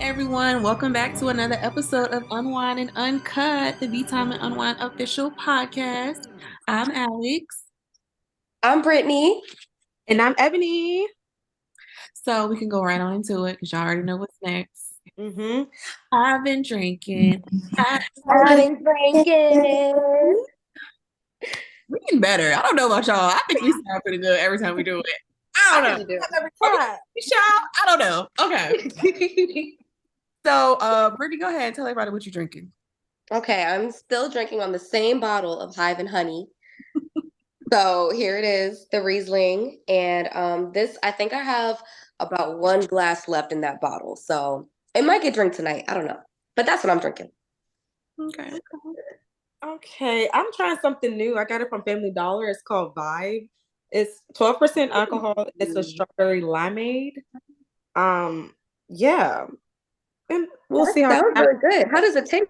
everyone. Welcome back to another episode of Unwine and Uncut, the Beytime and Unwine official podcast. I'm Alex. I'm Brittany. And I'm Ebony. So we can go right on into it because y'all already know what's next. Mm-hmm. I've been drinking. I've been drinking. We're getting better. I don't know about y'all. I think we sound pretty good every time we do it. I don't know. Every time. Y'all, I don't know. Okay. So, Brittany, go ahead and tell everybody what you're drinking. Okay, I'm still drinking on the same bottle of Hive and Honey. So here it is, the Riesling. And this, I think I have about one glass left in that bottle. So it might get drunk tonight. I don't know. But that's what I'm drinking. Okay. Okay, I'm trying something new. I got it from Family Dollar. It's called Vibe. It's 12% alcohol. It's a strawberry limeade. Yeah. And we'll see how Sounds really good. How does it taste?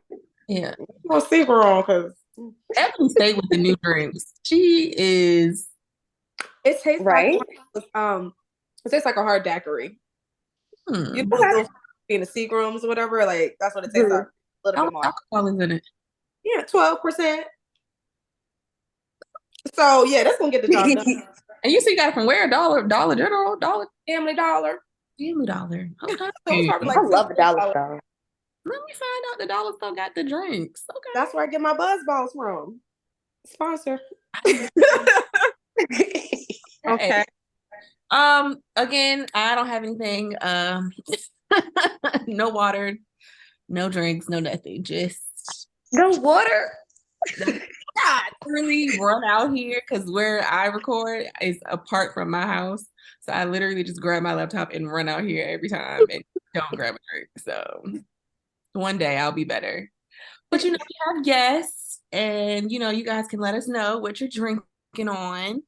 Yeah. we'll see if we're wrong because Ebony stayed with the new drinks. She is it tastes Right? it tastes like a hard daiquiri. You know, Okay. those in the Seagrams or whatever, like that's what it tastes like. A little how bit much more. alcohol is in it? Yeah, 12%. So yeah, that's gonna get the job done. And you see, you got it from where? Dollar General, Family Dollar. Family Dollar. Okay. So it's probably I like love the dollar $2. store. Let me find out the dollar store got the drinks. Okay. That's where I get my buzz balls from. Sponsor. Okay. Again, I don't have anything. No water, no drinks, no nothing. Just No water. really run out here because where I record is apart from my house. So I literally just grab my laptop and run out here every time and don't grab a drink. So one day I'll be better. But we have guests, and you guys can let us know what you're drinking on.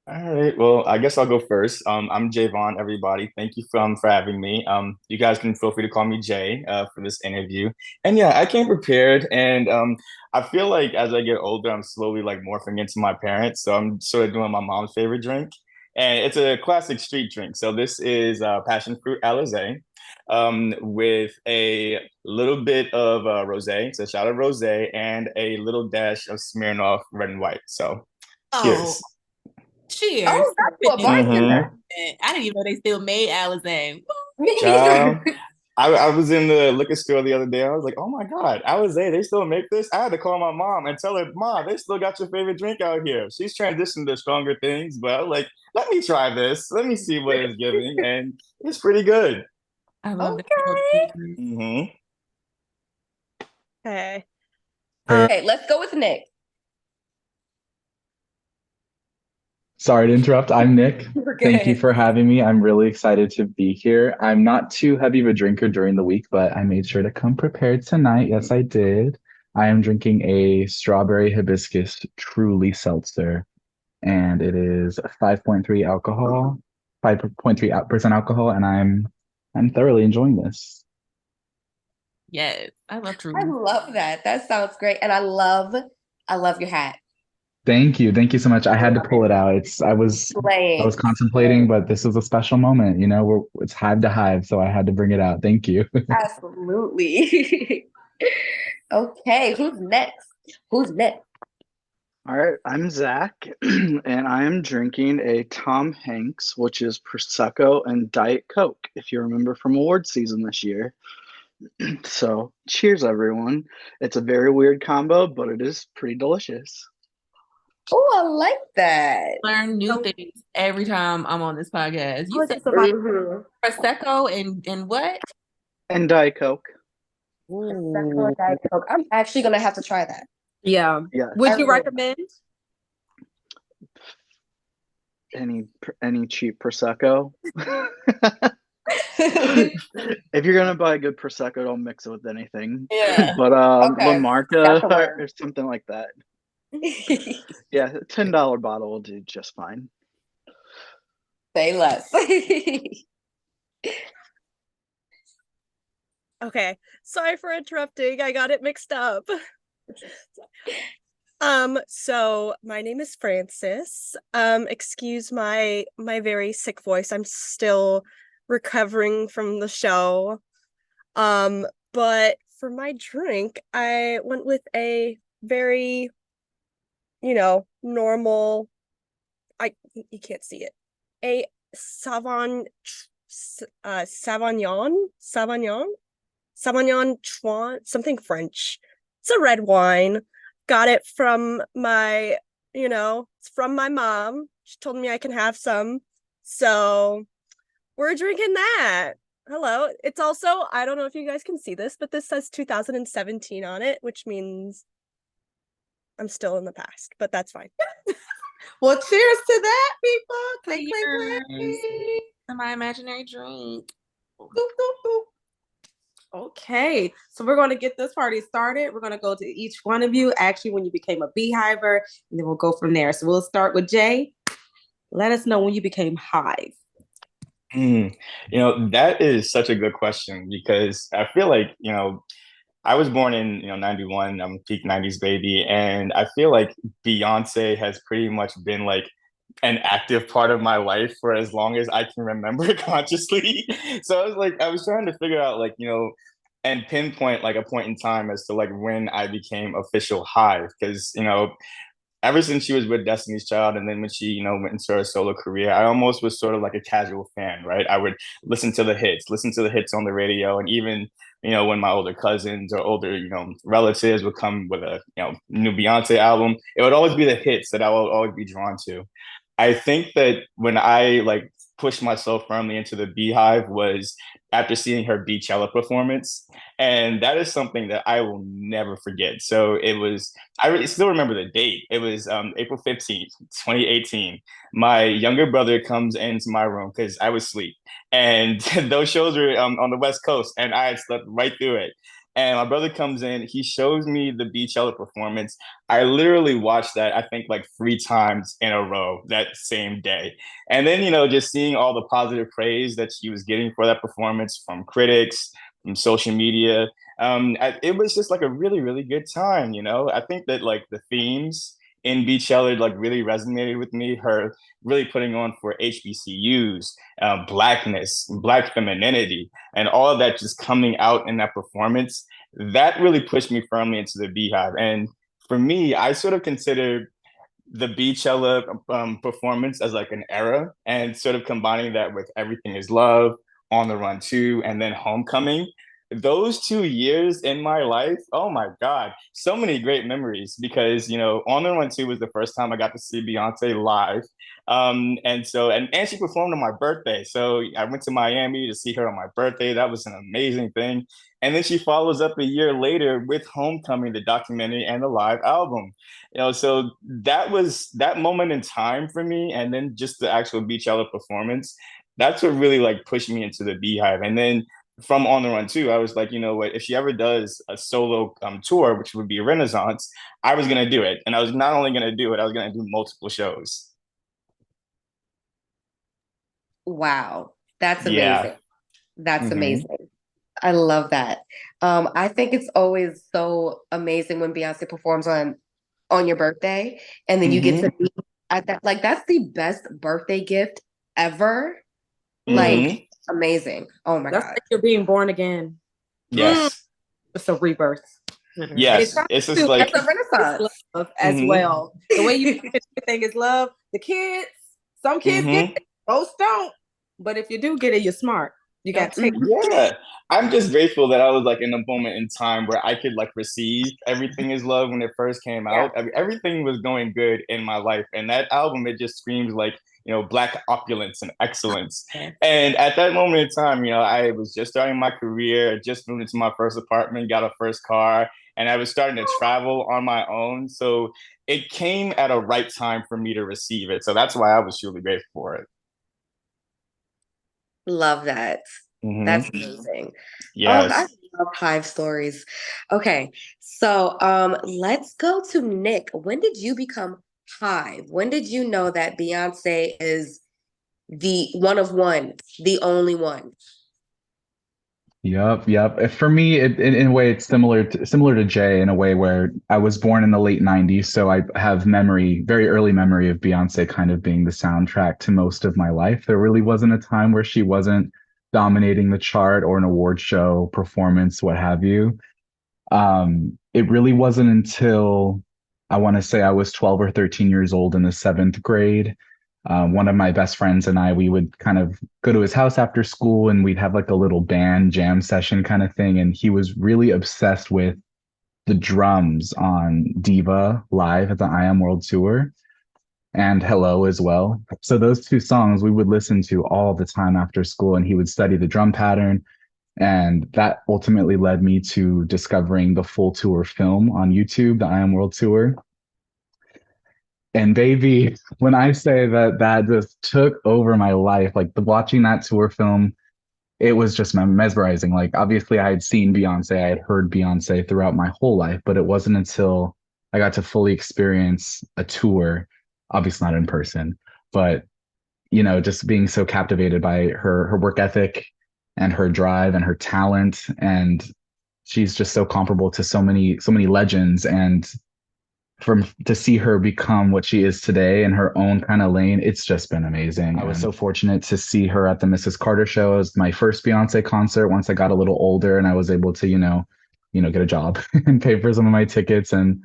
All right. Well, I guess I'll go first. I'm Javon, everybody. Thank you for having me. You guys can feel free to call me Jay for this interview. And yeah, I came prepared, and I feel like as I get older, I'm slowly like morphing into my parents. So I'm sort of doing my mom's favorite drink, and it's a classic street drink. So this is passion fruit alizé with a little bit of rosé, so a shot of rosé, and a little dash of Smirnoff red and white. So cheers. Cheers. Oh, that's what bartender. I didn't even know they still made Alizé. Me Child, neither. I was in the liquor store the other day. I was like, oh my God, Alizé, they still make this? I had to call my mom and tell her, Mom, they still got your favorite drink out here. She's transitioned to stronger things, but I was like, let me try this. Let me see what it's giving. And it's pretty good. I love Okay. that. Hmm. Okay. Okay, let's go with Nick. Sorry to interrupt. I'm Nick. Thank you Okay. for having me. I'm really excited to be here. I'm not too heavy of a drinker during the week, but I made sure to come prepared tonight. Yes, I did. I am drinking a strawberry hibiscus truly seltzer, and it is 5.3 alcohol, 5.3% alcohol, and I'm thoroughly enjoying this. Yes, I love I Truly. love that. That sounds great. And I love your hat. Thank you. Thank you so much. I had to pull it out. I was Slaying. contemplating, but this was a special moment. It's hive to hive, so I had to bring it out. Thank you. Absolutely. Okay, who's next? Who's next? All right, I'm Zach, and I am drinking a Tom Hanks, which is Prosecco and Diet Coke, if you remember from award season this year. So, cheers, everyone. It's a very weird combo, but it is pretty delicious. Oh, I like that. Learn new things every time I'm on this podcast. You said Mhm. Prosecco and what? And Diet Coke. Prosecco and Diet Coke. I'm actually gonna have to try that. Yeah. Yes. Would you recommend? Any cheap Prosecco? If you're gonna buy a good Prosecco, don't mix it with anything. Yeah. But Okay, La that's Marca the word. or something like that. Yeah, a $10 bottle will do just fine. Say less. Okay, sorry for interrupting. I got it mixed up. So my name is Frances. Excuse my very sick voice. I'm still recovering from the show. But for my drink, I went with a very, normal, you can't see it. A Sauvignon Tron, something French. It's a red wine. Got it from it's from my mom. She told me I can have some. So we're drinking that. Hello. It's also, I don't know if you guys can see this, but this says 2017 on it, which means I'm still in the past, but that's fine. Well, cheers to that, people. Clink, clink, Cheers. clink. To my imaginary drink. Boop, boop, boop. Okay, so we're going to get this party started. We're going to go to each one of you, actually, when you became a Beyhiver, and then we'll go from there. So we'll start with Jay. Let us know when you became Hive. That is such a good question because I feel like, I was born in 91. I'm a peak 90s baby, and I feel like Beyonce has pretty much been like an active part of my life for as long as I can remember consciously. So I was trying to figure out and pinpoint like a point in time as to like when I became official Hive, because ever since she was with Destiny's Child, and then when she, went into her solo career, I almost was sort of like a casual fan, right? I would listen to the hits on the radio, and even, when my older cousins or older, relatives would come with a, new Beyonce album, it would always be the hits that I would always be drawn to. I think that when I like pushed myself firmly into the Beyhive was after seeing her Beachella performance. And that is something that I will never forget. So I still remember the date. It was April 15th, 2018. My younger brother comes into my room because I was asleep. And those shows were on the West Coast, and I had slept right through it. And my brother comes in, he shows me the Beachella performance. I literally watched that, I think, like 3 times in a row that same day. And then, just seeing all the positive praise that she was getting for that performance from critics, from social media. It was just like a really, really good time, I think that like the themes in Beachella like really resonated with me. Her really putting on for HBCUs, blackness, black femininity, and all of that just coming out in that performance. That really pushed me firmly into the Beyhive. And for me, I sort of consider the Beachella performance as like an era, and sort of combining that with Everything Is Love, On the Run 2, and then Homecoming. Those 2 years in my life, oh my God, so many great memories because, On the Run 2 was the first time I got to see Beyonce live. And she performed on my birthday. So I went to Miami to see her on my birthday. That was an amazing thing. And then she follows up a year later with Homecoming, the documentary and the live album. So that was that moment in time for me. And then just the actual Beachella performance, that's what really like pushed me into the Beyhive. And then from On the Run 2, I was like, you know what, if she ever does a solo tour, which would be a Renaissance, I was going to do it. And I was not only going to do it, I was going to do multiple shows. Wow, that's Yeah. amazing. That's Mhm. amazing. I love that. I think it's always so amazing when Beyonce performs on your birthday, and then you get to be at that. Like, that's the best birthday gift ever. Like, amazing. Oh my That's God. like you're being born again. Yes. It's a rebirth. Yes. It's just like, That's a Renaissance. Love as well. The way you everything is love. The kids, some kids get it, most don't. But if you do get it, you're smart. You got to take yeah, I'm just grateful that I was like in a moment in time where I could like receive Everything Is Love when it first came out. I mean, everything was going good in my life, and that album, it just screams like, black opulence and excellence. And at that moment in time, I was just starting my career, just moved into my first apartment, got a first car, and I was starting to travel on my own. So it came at a right time for me to receive it. So that's why I was truly grateful for it. Love that. That's amazing. Yes. Oh, I love Hive stories. Okay, so let's go to Nick. When did you become Hive? When did you know that Beyonce is the one of one, the only one? Yep. For me, in a way, it's similar to Jay in a way where I was born in the late '90s, so I have very early memory of Beyonce kind of being the soundtrack to most of my life. There really wasn't a time where she wasn't dominating the chart or an award show performance, what have you. It really wasn't until I want to say I was 12 or 13 years old in the seventh grade. One of my best friends and I, we would kind of go to his house after school and we'd have like a little band jam session kind of thing. And he was really obsessed with the drums on Diva live at the I Am World Tour and Hello as well. So those two songs we would listen to all the time after school, and he would study the drum pattern. And that ultimately led me to discovering the full tour film on YouTube, the I Am World Tour. And baby, when I say that that just took over my life, like watching that tour film, it was just mesmerizing. Like obviously I had seen Beyonce, I had heard Beyonce throughout my whole life, but it wasn't until I got to fully experience a tour, obviously not in person, but just being so captivated by her work ethic and her drive and her talent. And she's just so comparable to so many legends. And to see her become what she is today in her own kind of lane, it's just been amazing. I was so fortunate to see her at the Mrs. Carter show. It was my first Beyonce concert once I got a little older and I was able to, get a job and pay for some of my tickets. And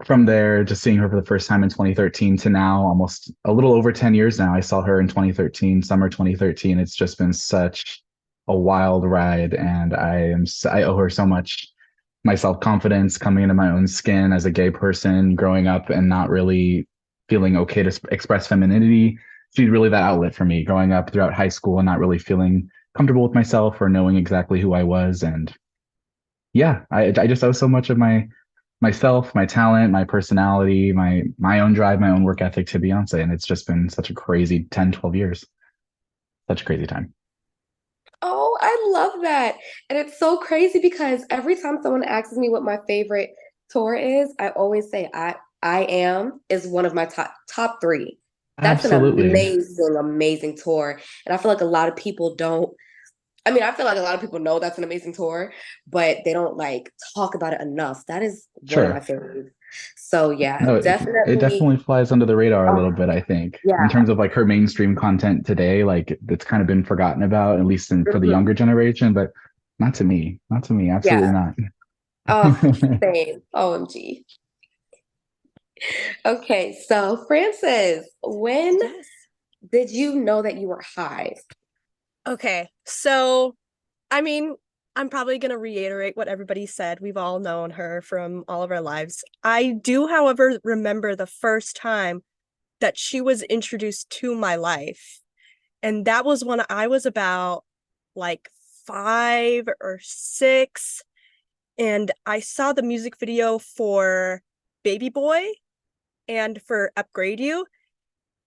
from there, just seeing her for the first time in 2013 to now, almost a little over 10 years now. I saw her in 2013, summer 2013. It's just been such a wild ride, and I owe her so much. My self-confidence, coming into my own skin as a gay person, growing up and not really feeling okay to express femininity. She's really that outlet for me, growing up throughout high school and not really feeling comfortable with myself or knowing exactly who I was. And yeah, I just owe so much of myself, my talent, my personality, my own drive, my own work ethic to Beyonce. And it's just been such a crazy 10, 12 years. Such a crazy time. Oh, I love that. And it's so crazy because every time someone asks me what my favorite tour is, I always say I Am is one of my top three. That's an Absolutely. amazing tour. And I feel like a lot of people don't. I feel like a lot of people know that's an amazing tour, but they don't like talk about it enough. That is one of my favorites. So yeah, No, it definitely. definitely flies under the radar a little bit, I think. Yeah. In terms of like her mainstream content today, like it's kind of been forgotten about, at least for the younger generation, but not to me. Not to me. Absolutely not. Oh, same. OMG. Okay, so Frances, when did you know that you were Hive? Okay, so I'm probably going to reiterate what everybody said. We've all known her from all of our lives. I do, however, remember the first time that she was introduced to my life. And that was when I was about like 5 or 6. And I saw the music video for Baby Boy and for Upgrade You.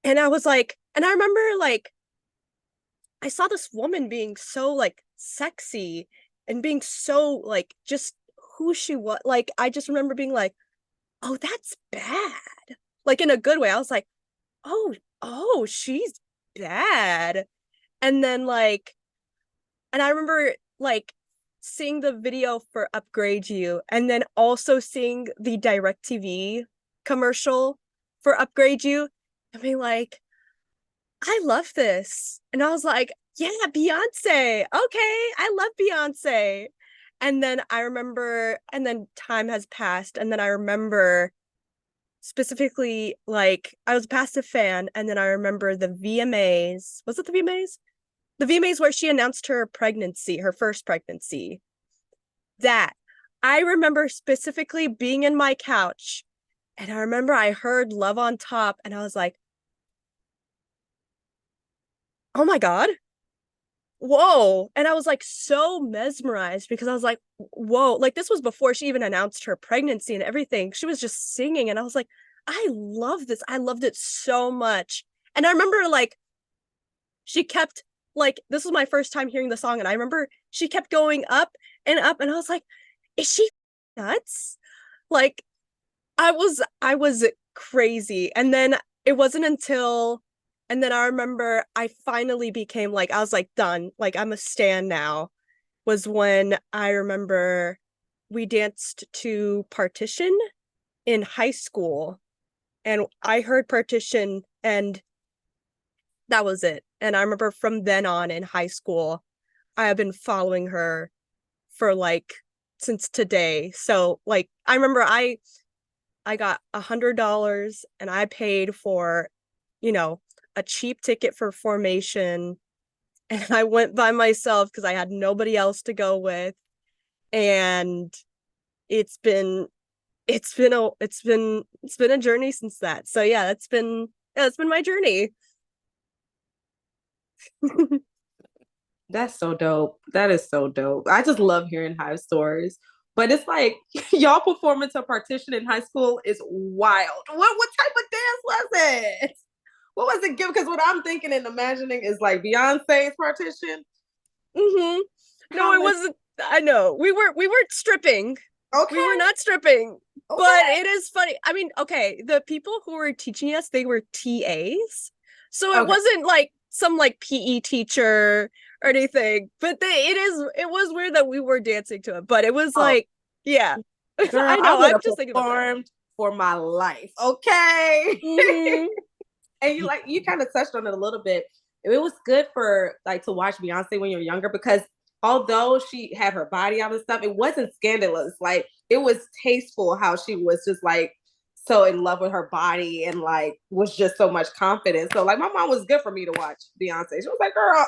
And I was like, and I remember like, I saw this woman being so like sexy and being so like just who she was. Like, I just remember being like, oh, that's bad. Like in a good way. I was like, oh, she's bad. And then like, and I remember like seeing the video for Upgrade You and then also seeing the DirecTV commercial for Upgrade You and being like, I love this. And I was like, yeah, Beyonce. Okay, I love Beyonce. And then I remember, and then time has passed. And then I remember specifically, like, I was a passive fan. And then I remember the VMAs. Was it the VMAs? The VMAs where she announced her pregnancy, her first pregnancy. That. I remember specifically being in my couch. And I remember I heard Love on Top. And I was like, oh my God. Whoa. And I was like so mesmerized because I was like, whoa, like this was before she even announced her pregnancy and everything. She was just singing and I was like, I love this. I loved it so much. And I remember like she kept like, this was my first time hearing the song and I remember she kept going up and I was like, is she nuts? Like I was crazy. And then it wasn't until and then I remember I finally became like, I was like, done. Like, I'm a stan now. Was when I remember we danced to Partition in high school. And I heard Partition and that was it. And I remember from then on in high school, I have been following her for like since today. So like I remember I got $100 and I paid for, you know, a cheap ticket for Formation, and I went by myself because I had nobody else to go with. And it's been a journey since that. So yeah, it's been my journey. That's so dope. That is so dope. I just love hearing Hive stories. But it's like y'all performing to Partition in high school is wild. What type of dance was it? What was it? Because what I'm thinking and imagining is like Beyonce's Partition. Mm-hmm. No, it wasn't. I know we weren't stripping. Okay. We were not stripping. Okay. But it is funny. I mean, okay, the people who were teaching us, they were TAs. So it wasn't like some like PE teacher or anything. But it was weird that we were dancing to it. But it was like, yeah. Girl, I know. I'm just thinking about that. For my life. Okay. Mm-hmm. And you kind of touched on it a little bit. It was good for like to watch Beyonce when you're younger, because although she had her body out and stuff, it wasn't scandalous. Like it was tasteful how she was just like so in love with her body and like was just so much confidence. So like my mom was good for me to watch Beyonce. She was like, girl, I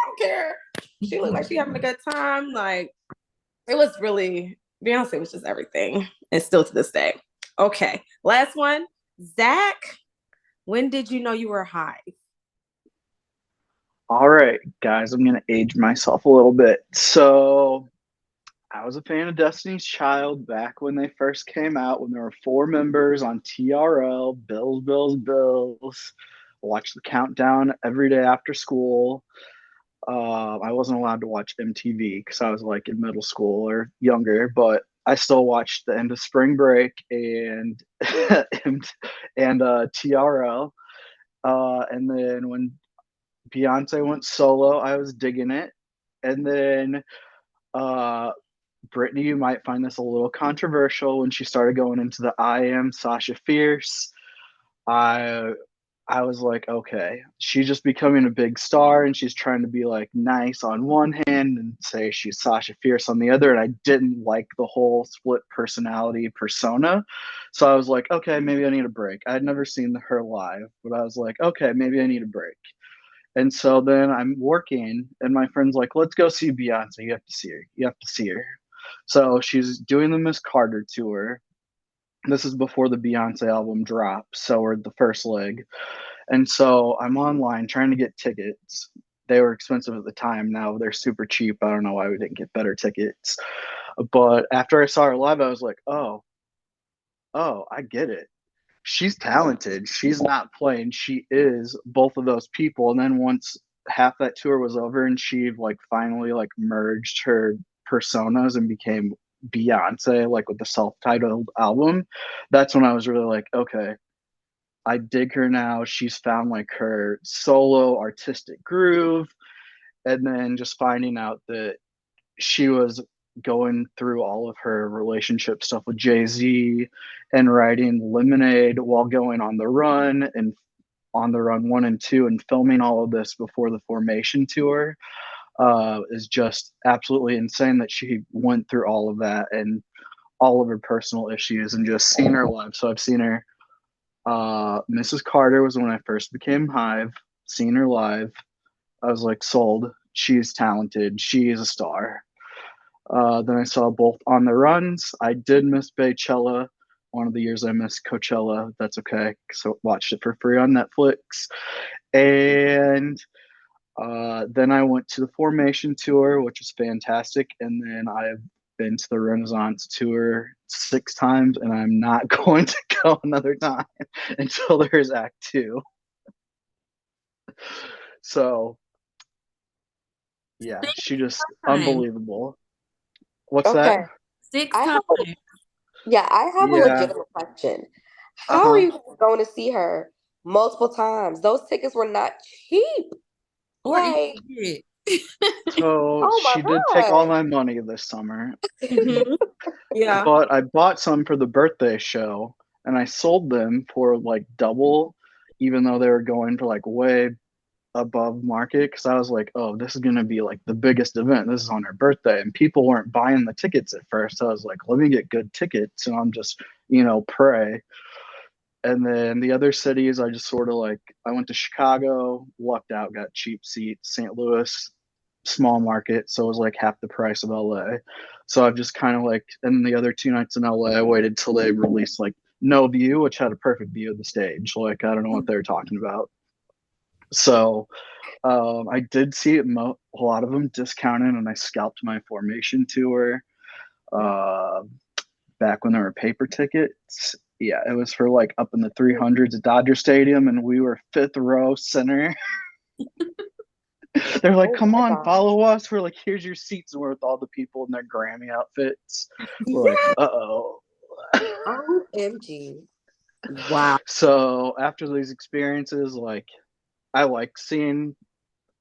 don't care. She looked like she having a good time. Like it was really, Beyonce was just everything, and still to this day. Okay, last one. Zach, when did you know you were Hive? All right, guys, I'm going to age myself a little bit. So I was a fan of Destiny's Child back when they first came out, when there were 4 members on TRL, Bills, Bills, Bills. Watched the countdown every day after school. I wasn't allowed to watch MTV because I was like in middle school or younger, but I still watched the end of Spring Break and and TRL. And then when Beyonce went solo, I was digging it. And then Brittany, you might find this a little controversial, when she started going into the I Am Sasha Fierce. I was like, okay, she's just becoming a big star and she's trying to be like nice on one hand and say she's Sasha Fierce on the other. And I didn't like the whole split personality persona. So I was like, okay, maybe I need a break. I had never seen her live, but I was like, okay, maybe I need a break. And so then I'm working and my friend's like, let's go see Beyonce. You have to see her. You have to see her. So she's doing the Miss Carter tour. This is before the Beyonce album drops. So we're the first leg. And so I'm online trying to get tickets. They were expensive at the time. Now they're super cheap. I don't know why we didn't get better tickets. But after I saw her live, I was like, oh, I get it. She's talented. She's not plain. She is both of those people. And then once half that tour was over and she like finally like merged her personas and became Beyonce, like with the self-titled album, that's when I was really like, okay, I dig her now. She's found like her solo artistic groove. And then just finding out that she was going through all of her relationship stuff with Jay-Z and writing Lemonade while going on the run and on the run 1 and 2 and filming all of this before the Formation tour is just absolutely insane that she went through all of that and all of her personal issues and just seeing her live. So I've seen her. Mrs. Carter was when I first became Hive. Seeing her live, I was like sold. She's talented. She is a star. Then I saw both on the runs. I did miss Beychella. One of the years I missed Coachella. That's okay. So watched it for free on Netflix. And then I went to the Formation tour, which was fantastic. And then I've been to the Renaissance tour 6 times, and I'm not going to go another time until there's Act 2. So, yeah, she just unbelievable. What's that? 6 I times. I have a Yeah. legitimate question. How are you going to see her multiple times? Those tickets were not cheap. Or Like, So oh my she did take all God. my money this summer, Yeah. but I bought some for the birthday show and I sold them for like double, even though they were going for like way above market because I was like, oh, this is gonna be like the biggest event. This is on her birthday, and people weren't buying the tickets at first. So I was like, let me get good tickets, and I'm just, pray. And then the other cities, I just sort of like, I went to Chicago, lucked out, got cheap seats. St. Louis, small market, so it was like half the price of LA. So I've just kind of like, and the other 2 nights in LA, I waited till they released like No View, which had a perfect view of the stage. Like, I don't know what they're talking about. So I did see a lot of them discounted, and I scalped my formation tour uh, back when there were paper tickets. Yeah, it was for like up in the 300s at Dodger Stadium, and we were fifth row center. They're like, Oh come my on, God. follow us. We're like, here's your seats. And we're with all the people in their Grammy outfits. We're like, uh-oh. OMG. Wow. So after these experiences, like, I like seeing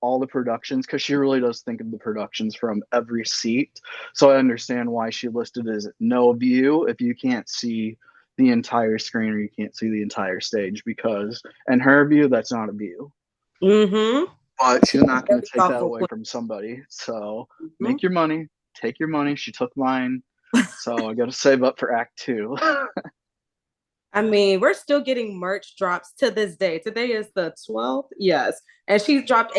all the productions because she really does think of the productions from every seat. So I understand why she listed as no view if you can't see the entire screen or you can't see the entire stage, because in her view, that's not a view. Mm-hmm. But she's not going Very to take that thoughtful away queen. from somebody. So Mm-hmm. make your money, take your money. She took mine. So I got to save up for Act 2. I mean, we're still getting merch drops to this day. Today is the 12th. Yes. And she's dropped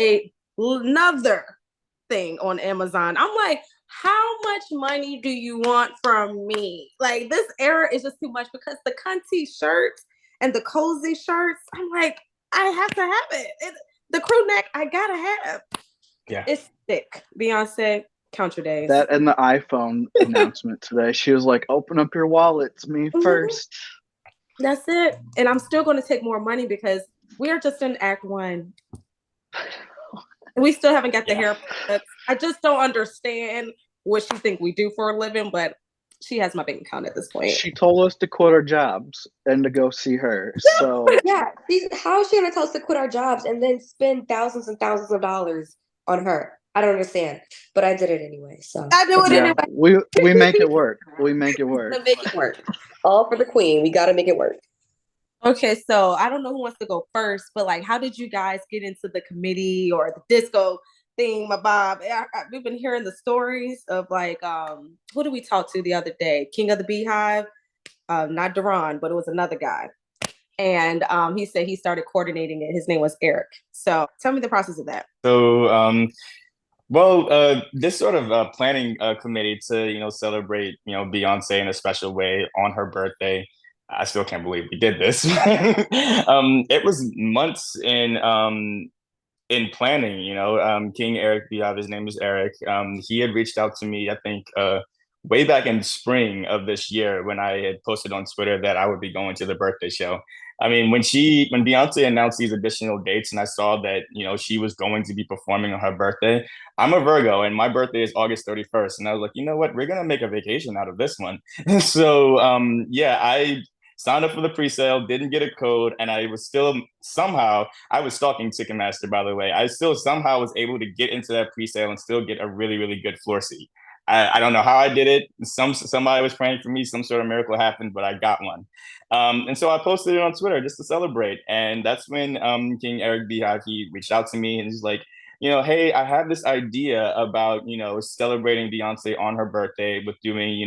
another thing on Amazon. I'm like, how much money do you want from me? Like, this era is just too much, because the cunty shirts and the cozy shirts, I'm like, I have to have it. The crew neck, I gotta have. Yeah. It's thick. Beyonce, count your days. That and the iPhone announcement today. She was like, open up your wallets, me first. That's it. And I'm still going to take more money because we are just in Act 1. We still haven't got the hair products. I just don't understand what she think we do for a living, but she has my bank account at this point. She told us to quit our jobs and to go see her. So Yeah, how is she gonna tell us to quit our jobs and then spend thousands and thousands of dollars on her? I don't understand, but I did it anyway. So I do it yeah, anyway. we make it work. We make it work. Make it work. All for the queen. We got to make it work. Okay, so I don't know who wants to go first, but like, how did you guys get into the committee or the disco thing, my Bob? We've been hearing the stories of like, who did we talk to the other day? King of the Beyhive, not Duran, but it was another guy. And he said he started coordinating it. His name was Eric. So tell me the process of that. So, this sort of planning committee to, celebrate, Beyonce in a special way on her birthday. I still can't believe we did this. It was months in planning, King Eric Beyhive, his name is Eric. He had reached out to me, I think, way back in spring of this year when I had posted on Twitter that I would be going to the birthday show. I mean, when Beyonce announced these additional dates and I saw that, she was going to be performing on her birthday, I'm a Virgo and my birthday is August 31st. And I was like, you know what, we're going to make a vacation out of this one. So, yeah, I signed up for the pre-sale, didn't get a code, and I was still somehow, I was stalking Ticketmaster, by the way. I still somehow was able to get into that pre-sale and still get a really, really good floor seat. I don't know how I did it. Somebody was praying for me. Some sort of miracle happened, but I got one. And so I posted it on Twitter just to celebrate. And that's when King Eric Beyhive, he reached out to me and he's like, hey, I have this idea about, celebrating Beyonce on her birthday with doing,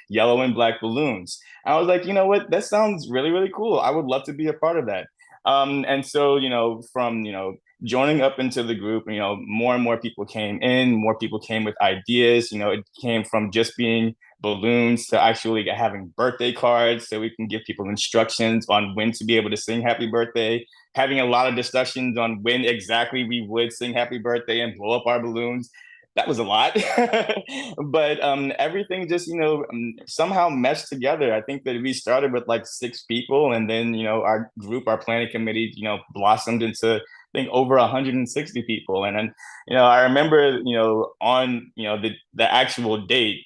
yellow and black balloons. I was like, you know what? That sounds really, really cool. I would love to be a part of that. And so, from, joining up into the group, more and more people came in, more people came with ideas. It came from just being balloons to actually having birthday cards so we can give people instructions on when to be able to sing happy birthday, having a lot of discussions on when exactly we would sing happy birthday and blow up our balloons. That was a lot. But everything just, somehow meshed together. I think that we started with like 6 people and then, our group, our planning committee, blossomed into, I think, over 160 people. And then, I remember, on, the actual date,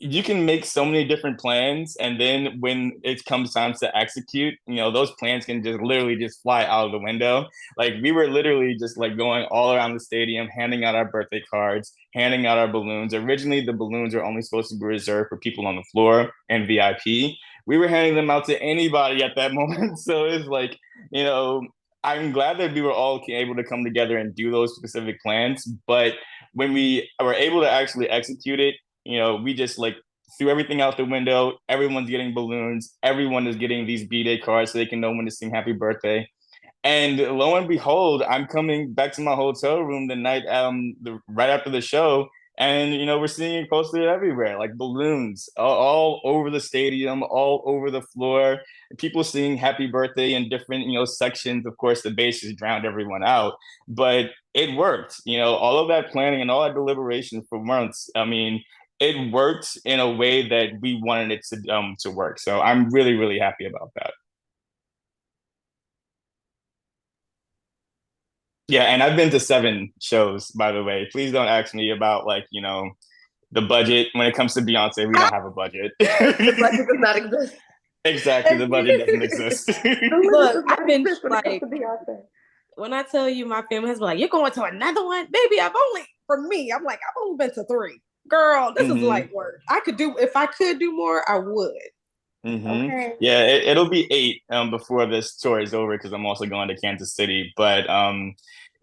you can make so many different plans, and then when it comes time to execute, those plans can just literally just fly out of the window. Like, we were literally just like going all around the stadium, handing out our birthday cards, handing out our balloons. Originally, the balloons were only supposed to be reserved for people on the floor and VIP. We were handing them out to anybody at that moment. So it's like, I'm glad that we were all able to come together and do those specific plans. But when we were able to actually execute it, we just like threw everything out the window. Everyone's getting balloons. Everyone is getting these B-Day cards so they can know when to sing happy birthday. And lo and behold, I'm coming back to my hotel room the night right after the show, and we're seeing it posted everywhere, like balloons all over the stadium, all over the floor. People singing "Happy Birthday" in different sections. Of course, the bass just drowned everyone out, but it worked. All of that planning and all that deliberation for months. I mean, it worked in a way that we wanted it to work. So I'm really, really happy about that. Yeah, and I've been to 7 shows, by the way. Please don't ask me about the budget. When it comes to Beyonce, we don't have a budget. The budget does not exist. Exactly, the budget doesn't exist. Look, I've been like, when I tell you my family has been like, you're going to another one? Baby, I'm like, I've only been to 3. Girl, this is light work. If I could do more, I would. Okay. Yeah, it'll be 8 before this tour is over because I'm also going to Kansas City. But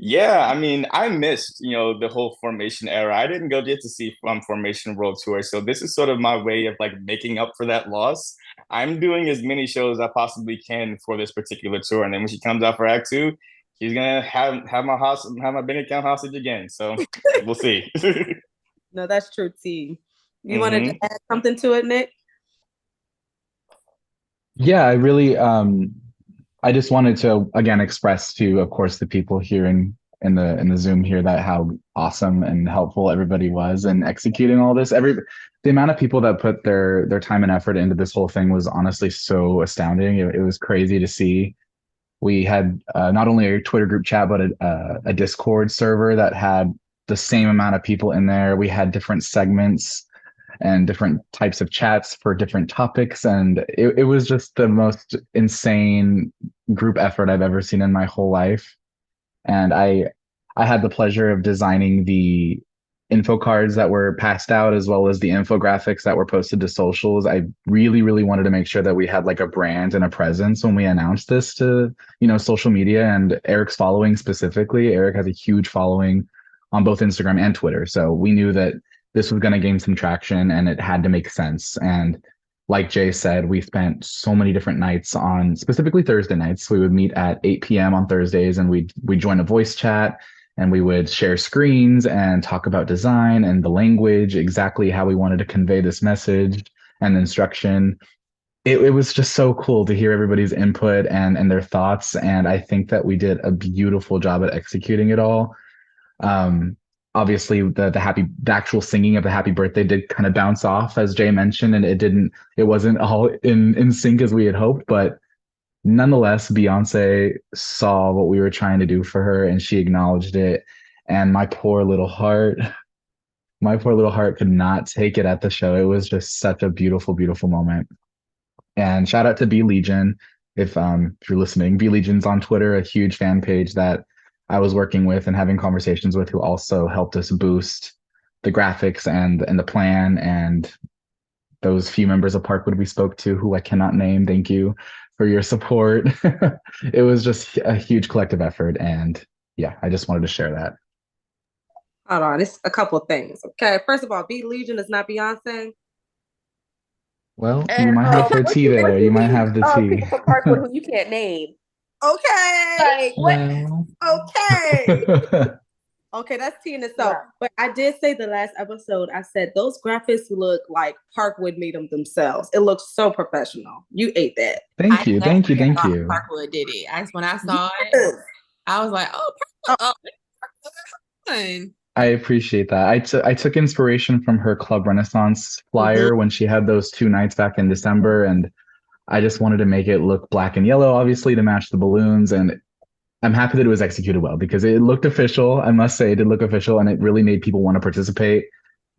yeah, I mean, I missed the whole Formation era. I didn't get to see Formation World Tour, so this is sort of my way of like making up for that loss. I'm doing as many shows as I possibly can for this particular tour, and then when she comes out for Act 2, she's gonna have my bank account hostage again. So we'll see. No, that's true, T. You wanted to add something to it, Nick? Yeah, I really I just wanted to again express to, of course, the people here in the Zoom here that how awesome and helpful everybody was in executing all this. The amount of people that put their time and effort into this whole thing was honestly so astounding. It was crazy to see. We had not only a Twitter group chat, but a Discord server that had the same amount of people in there. We had different segments and different types of chats for different topics. And it was just the most insane group effort I've ever seen in my whole life. And I had the pleasure of designing the info cards that were passed out, as well as the infographics that were posted to socials. I really, really wanted to make sure that we had like a brand and a presence when we announced this to, social media, and Eric's following specifically. Eric has a huge following on both Instagram and Twitter. So we knew that this was going to gain some traction and it had to make sense. And like Jay said, we spent so many different nights on specifically Thursday nights. We would meet at 8 p.m. on Thursdays, and we'd join a voice chat, and we would share screens and talk about design and the language, exactly how we wanted to convey this message and instruction. It was just so cool to hear everybody's input and their thoughts. And I think that we did a beautiful job at executing it all. Obviously the actual singing of the happy birthday did kind of bounce off, as Jay mentioned, and it wasn't all in sync as we had hoped, but nonetheless, Beyonce saw what we were trying to do for her and she acknowledged it. And my poor little heart could not take it at the show. It was just such a beautiful, beautiful moment. And shout out to B Legion. If you're listening, B Legion's on Twitter, a huge fan page that I was working with and having conversations with, who also helped us boost the graphics and the plan. And those few members of Parkwood we spoke to, who I cannot name, thank you for your support. It was just a huge collective effort. And yeah, I just wanted to share that. Hold on, it's a couple of things. Okay, first of all, B Legion is not Beyonce. Well, you might have her tea there. You might have the tea. People from Parkwood who you can't name. Okay. Like, what? Well. Okay. Okay, that's tea in itself. Yeah. But I did say the last episode, I said those graphics look like Parkwood made them themselves. It looks so professional. You ate that. Thank you. Parkwood did it. When I saw it, I was like, oh, Parkwood. I appreciate that. I took inspiration from her Club Renaissance flyer when she had those 2 nights back in December, and I just wanted to make it look black and yellow, obviously, to match the balloons. And I'm happy that it was executed well, because it looked official. I must say, it did look official, and it really made people want to participate.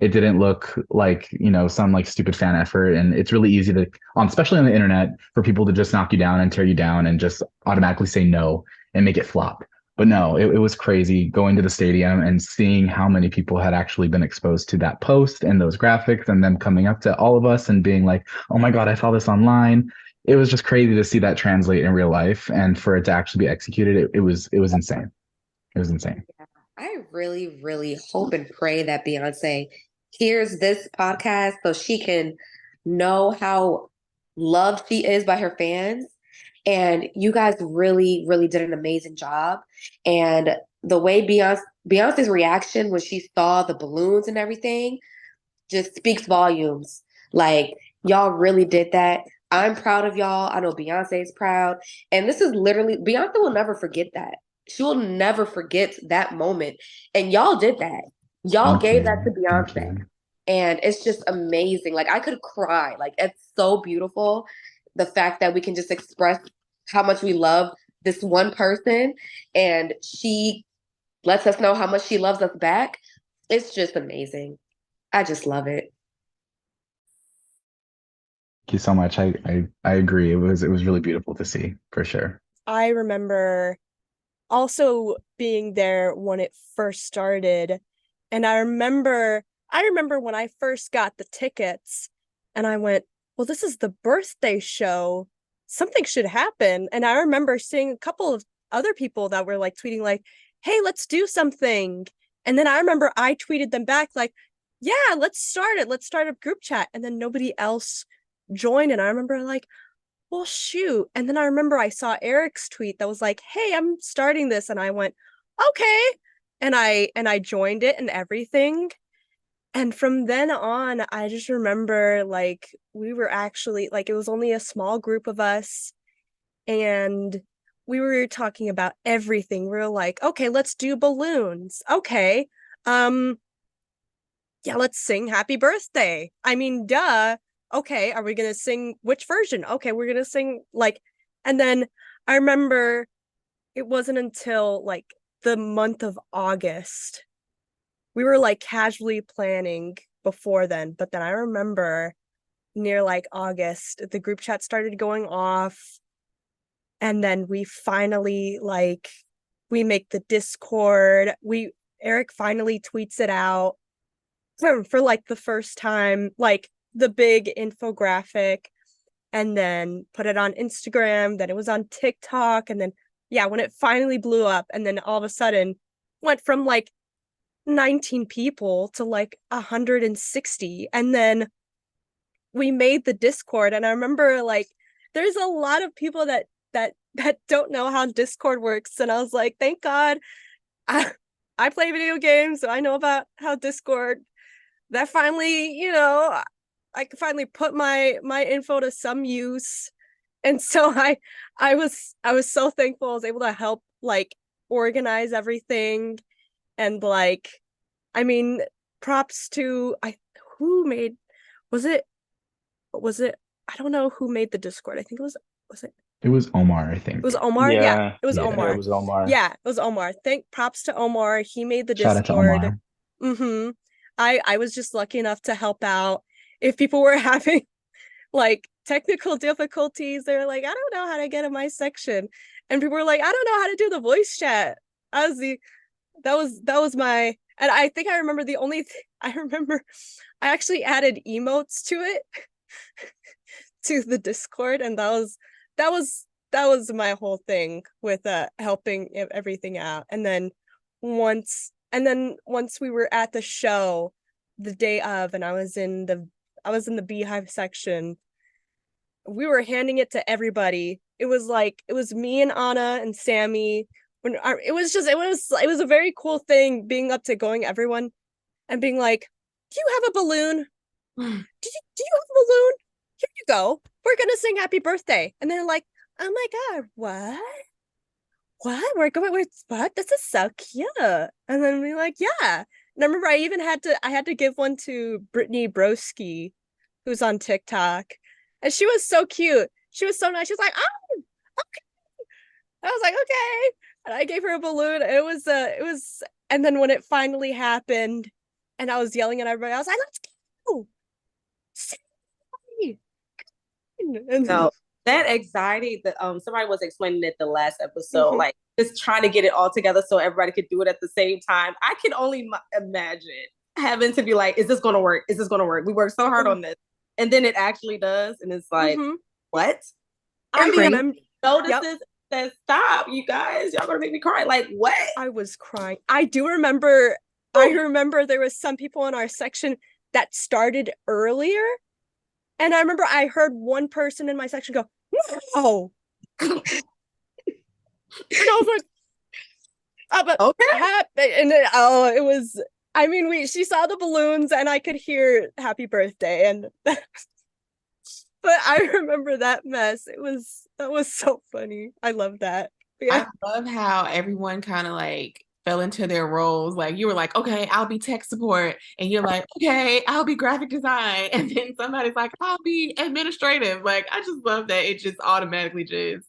It didn't look like, some like stupid fan effort. And it's really easy to, especially on the internet, for people to just knock you down and tear you down and just automatically say no and make it flop. But no, it was crazy going to the stadium and seeing how many people had actually been exposed to that post and those graphics, and them coming up to all of us and being like, oh my God, I saw this online. it was just crazy to see that translate in real life, and for it to actually be executed, it was insane. It was insane. I really, really hope and pray that Beyonce hears this podcast so she can know how loved she is by her fans. And you guys really, really did an amazing job. And the way Beyonce's reaction when she saw the balloons and everything just speaks volumes. Like, y'all really did that. I'm proud of y'all. I know Beyonce is proud. And this is literally, Beyonce will never forget that. She will never forget that moment. And y'all did that. Y'all Thank gave you. that to Thank Beyonce. you. And it's just amazing. Like, I could cry. Like, it's so beautiful. The fact that we can just express how much we love this one person and she lets us know how much she loves us back. It's just amazing. I just love it. Thank you so much. I agree. It was really beautiful to see, for sure. I remember also being there when it first started. And I remember when I first got the tickets and I went, well, this is the birthday show. Something should happen. And I remember seeing a couple of other people that were like tweeting like, hey, let's do something. And then I remember I tweeted them back like, yeah, let's start it. Let's start a group chat. And then nobody else joined. And I remember like, well, shoot. And then I remember I saw Eric's tweet that was like, hey, I'm starting this. And I went, okay. And I joined it and everything. And from then on, I just remember like we were actually like, it was only a small group of us and we were talking about everything. We were like, okay, let's do balloons. Okay. Yeah, let's sing happy birthday. I mean, duh. Okay, are we gonna sing which version? Okay, we're gonna sing like, and then I remember it wasn't until like the month of August. We were like casually planning before then, but then I remember near like August, the group chat started going off. And then we finally we make the Discord. Eric finally tweets it out for like the first time, like the big infographic, and then put it on Instagram. Then it was on TikTok. And then, yeah, when it finally blew up, and then all of a sudden went from like 19 people to like 160. And then we made the Discord. And I remember like there's a lot of people that don't know how Discord works. And I was like, thank God I play video games, so I know about how Discord, that finally, I could finally put my info to some use. And so I was so thankful I was able to help like organize everything. And like, I mean, props to was it I don't know who made the Discord. I think it was it It was Omar, I think. it was Omar? Yeah, it was Yeah. Omar. Yeah, it was Omar. Yeah, it was Omar. Props to Omar. He made the Shout out to Discord. Omar. Mm-hmm. I was just lucky enough to help out. If people were having like technical difficulties, they're like, I don't know how to get in my section. And people were like, I don't know how to do the voice chat. That was my, and I think I remember the only thing I remember, I actually added emotes to it to the Discord, and that was my whole thing with helping everything out. And then once we were at the show the day of, and I was in the Beyhive section, we were handing it to everybody. It was me and Anna and Sammy. It was a very cool thing being up to going everyone and being like, do you have a balloon? Do you have a balloon? Here you go. We're gonna sing happy birthday. And they're like, oh my God, what? What? This is so cute. And then we're like, yeah. And I remember I had to give one to Brittany Broski, who's on TikTok. And she was so cute. She was so nice. She was like, oh, okay. I was like, okay. And I gave her a balloon. It was, and then when it finally happened and I was yelling at everybody, I was like, let's go. And So that anxiety that somebody was explaining it the last episode, like just trying to get it all together so everybody could do it at the same time. I can only imagine having to be like, is this going to work? Is this going to work? We worked so hard on this. And then it actually does. And it's like, what? I remember. notices that stop, you guys. Y'all gonna make me cry. Like what? I was crying. I do remember. I remember there was some people in our section that started earlier, and I remember I heard one person in my section go, "No," and I was like, "Oh, but Okay. and it was. I mean, she saw the balloons, and I could hear "Happy Birthday," and but I remember that mess. That was so funny. I love that. Yeah. I love how everyone kind of like fell into their roles. Like you were like, okay, I'll be tech support. And you're like, okay, I'll be graphic design. And then somebody's like, I'll be administrative. Like I just love that it just automatically just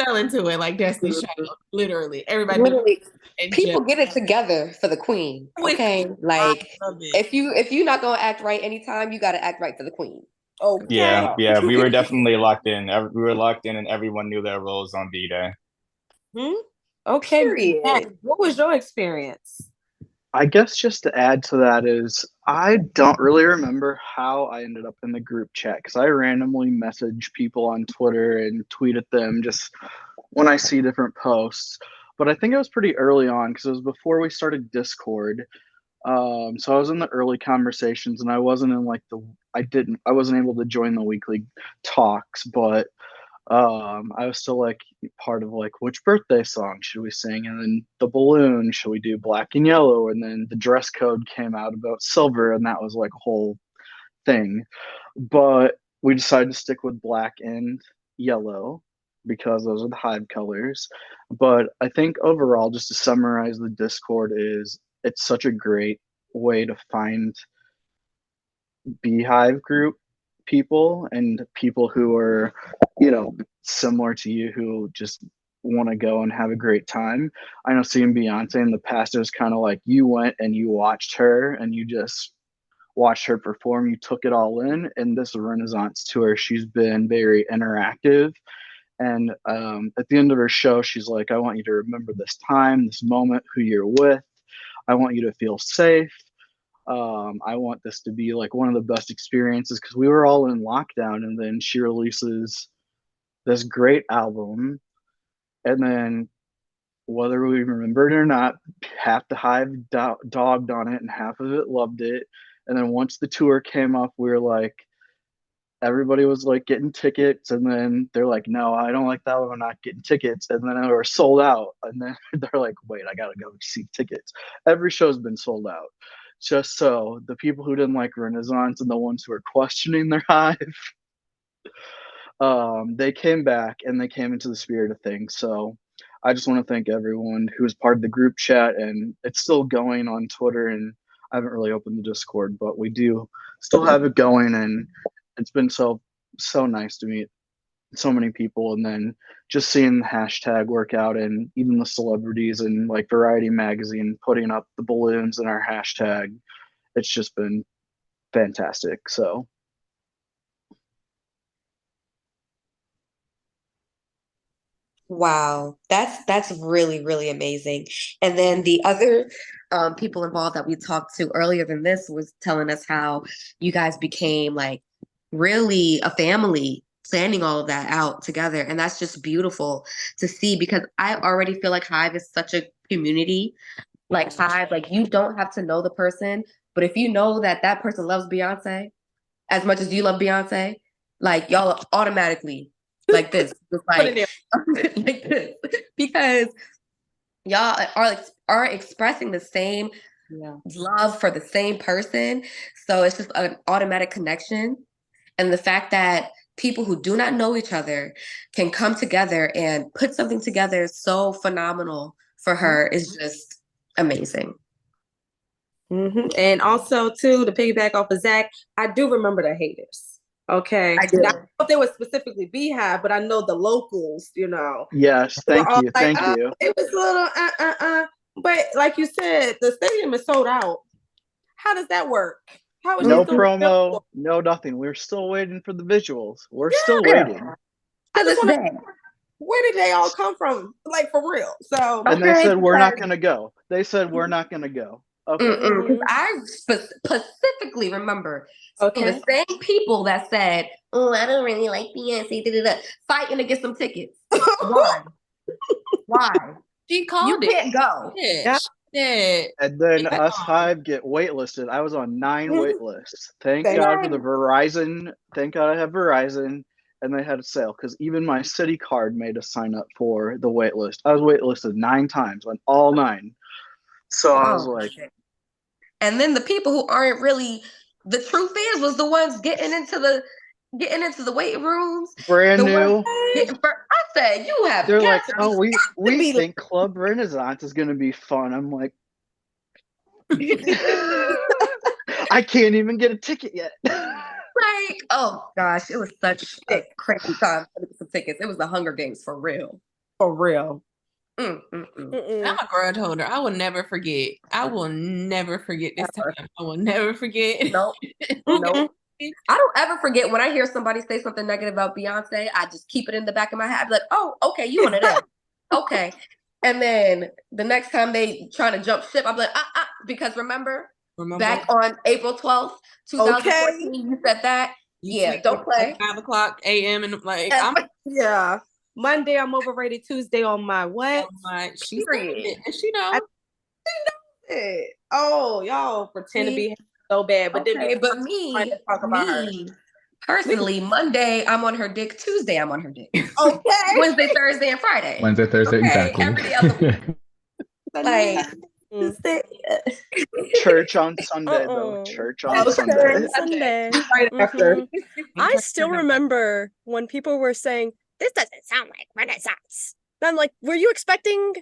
fell into it like Destiny's Child. Literally. Everybody Literally, and people just get it together for the queen. with Okay, I like love it. if you're not gonna act right anytime, you got to act right for the queen. Okay. Yeah, we were definitely locked in. We were locked in, and everyone knew their roles on B-Day. Okay. Zach, Period. what was your experience? I guess just to add to that is I don't really remember how I ended up in the group chat because I randomly message people on Twitter and tweet at them just when I see different posts. But I think it was pretty early on because it was before we started Discord. So I was in the early conversations and I wasn't in like I wasn't able to join the weekly talks, but I was still like part of like which birthday song should we sing, and then the balloon, should we do black and yellow, and then the dress code came out about silver, and that was like a whole thing. But we decided to stick with black and yellow because those are the Hive colors. But I think overall, just to summarize the Discord, is it's such a great way to find Beyhive group people and people who are, similar to you who just want to go and have a great time. I know seeing Beyonce in the past, it was kind of like you went and you watched her and you just watched her perform. You took it all in. And this Renaissance tour, she's been very interactive. And at the end of her show, she's like, I want you to remember this time, this moment, who you're with. I want you to feel safe. I want this to be like one of the best experiences because we were all in lockdown, and then she releases this great album, and then whether we remember it or not, half the Hive dogged on it and half of it loved it. And then once the tour came up, we were like, everybody was like getting tickets, and then they're like, no, I don't like that one, I'm not getting tickets. And then they were sold out, and then they're like, wait, I gotta go see tickets. Every show's been sold out. Just so the people who didn't like Renaissance and the ones who were questioning their Hive, they came back and they came into the spirit of things. So I just want to thank everyone who was part of the group chat, and it's still going on Twitter, and I haven't really opened the Discord, but we do still have it going, and it's been so nice to meet so many people, and then just seeing the hashtag work out, and even the celebrities and like Variety magazine putting up the balloons in our hashtag. It's just been fantastic. So Wow, that's really really amazing. And then the other people involved that we talked to earlier than this was telling us how you guys became like really a family, planning all of that out together, and that's just beautiful to see because I already feel like Hive is such a community. Like Hive, like you don't have to know the person, but if you know that that person loves Beyonce as much as you love Beyonce, like y'all are automatically like this, just Put it like like this, because y'all are expressing the same love for the same person. So it's just an automatic connection, and the fact that people who do not know each other can come together and put something together so phenomenal for her is just amazing. And also, too, to piggyback off of Zach, I do remember the haters. Okay. I do. Not if they were specifically Beyhive, but I know the locals, yes, were thank all you. like, Thank you. it was a little. But like you said, the stadium is sold out. How does that work? How is No it still promo, no nothing. We're still waiting for the visuals. We're still Yeah. waiting. To this day. Where did they all come from? Like, for real. So, And they Okay, said we're not because- gonna go. They said we're not gonna go. Okay. Because I specifically remember the okay. same people that said oh, I don't really like Beyonce, fighting to get some tickets. Why? Why? She You called it. can't go. Yeah. And then Yeah. us Hive get waitlisted. I was on 9 wait lists. Thank Thank God for the Verizon. Thank God I have Verizon. And they had a sale because even my city card made us sign up for the wait list. I was waitlisted 9 times on all 9. So I was like, shit. And then the people who aren't really the true fans was the ones getting into the weight rooms. brand The new. ones I said, you have They're got like, to oh, be we think Club Renaissance is going to be fun. I'm like, I can't even get a ticket yet. like, oh gosh, it was such a crazy time to get some tickets. It was the Hunger Games for real. For real. Mm, mm, mm. Mm-mm. I'm a grudge holder. I will never forget. I will never forget this time. I will never forget. Nope. Nope. I don't ever forget when I hear somebody say something negative about Beyonce. I just keep it in the back of my head. I'd be like, oh, okay, you one of them. Okay. And then the next time they trying to jump ship, I'm like, because remember back on April 12th, 2014, you said that. Yeah, don't play. 5:00 a.m. and like Yeah. Monday I'm overrated. Tuesday on my what? She's it. And she knows. Oh, y'all pretend to be so bad, but okay, but me personally, Monday I'm on her dick. Tuesday I'm on her dick. Okay. Wednesday, Thursday, and Friday. Wednesday, Thursday, exactly. Every other week. Like church on Sunday, though. Church on Sunday. Sunday. Right after. I still remember when people were saying, this doesn't sound like Renaissance. And I'm like, were you expecting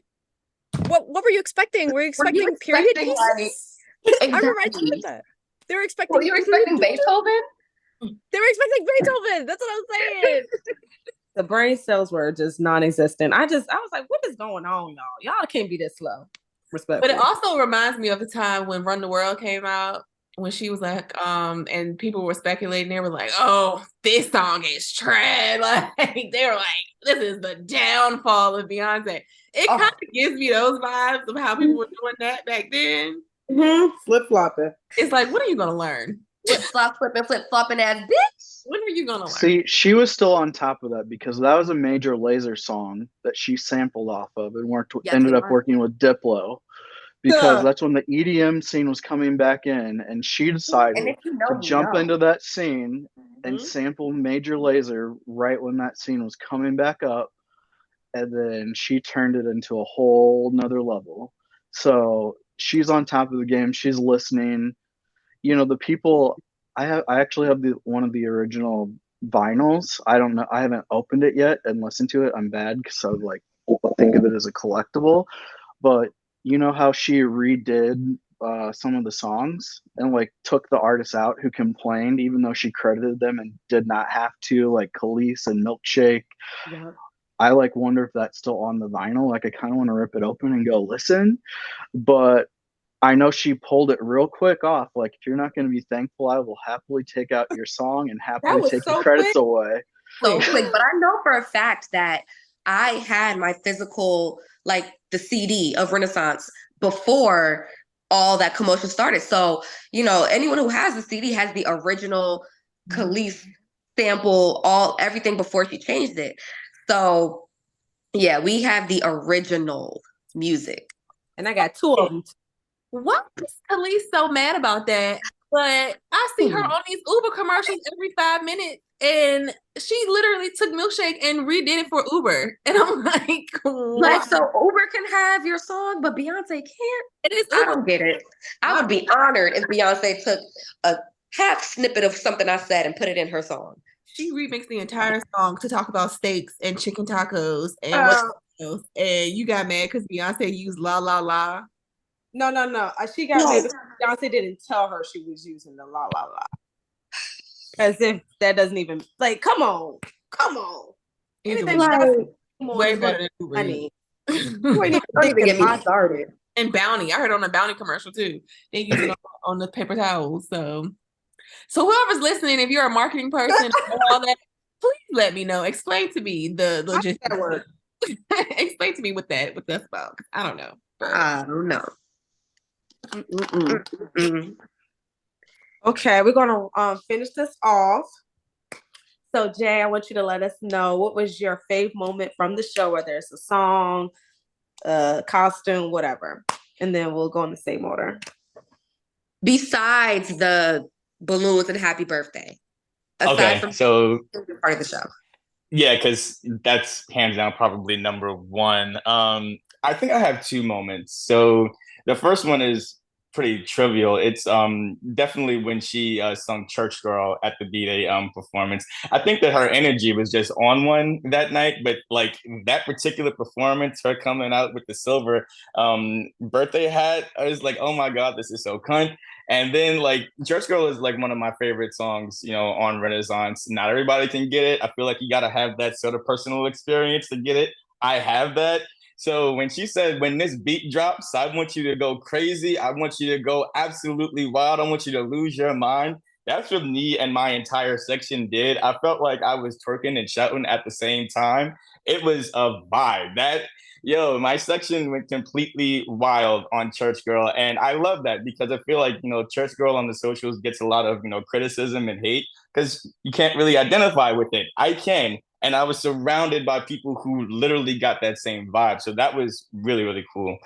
what were you expecting? Were you expecting period pieces? Exactly. I remember I told them that. They were expecting Were you expecting Beethoven? They were expecting Beethoven. That's what I was saying. The brain cells were just non-existent. I was like, what is going on, y'all? Y'all can't be this slow. Respect. But it also reminds me of the time when Run the World came out, when she was like, and people were speculating, they were like, oh, this song is trash. Like they were like, this is the downfall of Beyonce. It kind of gives me those vibes of how people were doing that back then. Flip-flopping. It's like, when are you gonna learn? Flip-flopping ass bitch. When are you gonna learn? See, she was still on top of that because that was a major Laser song that she sampled off of and ended up working with Diplo. Because that's when the EDM scene was coming back in, and she decided to jump into that scene and sample Major Lazer right when that scene was coming back up, and then she turned it into a whole nother level. So she's on top of the game. She's listening. You know, the people. I actually have one of the original vinyls. I don't know. I haven't opened it yet and listened to it. I'm bad because I would like think of it as a collectible, but. You know how she redid some of the songs and like took the artists out who complained, even though she credited them and did not have to, like Khalees and Milkshake. Yeah. I like wonder if that's still on the vinyl. Like I kind of want to rip it open and go listen, but I know she pulled it real quick off. Like if you're not going to be thankful, I will happily take out your song and happily take the credits away. So quick, but I know for a fact that I had my physical, like the CD of Renaissance before all that commotion started. So, you know, anyone who has the CD has the original Khalees sample, everything before she changed it. So, yeah, we have the original music. And I got 2 of them. Why is Khalees so mad about that? But I see her on these Uber commercials every 5 minutes. And she literally took Milkshake and redid it for Uber. And I'm like, what? So Uber can have your song, but Beyonce can't? It is Uber. I don't get it. I would be honored if Beyonce took a half snippet of something I said and put it in her song. She remixed the entire song to talk about steaks and chicken tacos and what else. And you got mad because Beyonce used La La La. No. She got mad because Beyonce didn't tell her she was using the La La La. As if that doesn't even come on. Anything way better than money. Don't even get me started. And Bounty, I heard on a Bounty commercial too. They use it on the paper towels. So whoever's listening, if you're a marketing person, all that, please let me know. Explain to me the logistics. Explain to me what that's about. I don't know. I don't know. Okay, we're gonna finish this off. So Jay, I want you to let us know what was your fave moment from the show, whether it's a song, a costume, whatever. And then we'll go in the same order. Besides the balloons and happy birthday. Aside Okay, from so part of the show. yeah, because that's hands down probably number one. I think I have two moments. So the first one is pretty trivial. It's definitely when she sung Church Girl at the B-Day performance. I think that her energy was just on one that night, but like that particular performance, her coming out with the silver birthday hat, I was like, oh my God, this is so cunt. And then like Church Girl is like one of my favorite songs, you know, on Renaissance. Not everybody can get it. I feel like you gotta have that sort of personal experience to get it. I have that. So when she said, when this beat drops, I want you to go crazy. I want you to go absolutely wild. I want you to lose your mind. That's what me and my entire section did. I felt like I was twerking and shouting at the same time. It was a vibe. My section went completely wild on Church Girl. And I love that because I feel like, you know, Church Girl on the socials gets a lot of, you know, criticism and hate because you can't really identify with it. I can. And I was surrounded by people who literally got that same vibe. So that was really, really cool.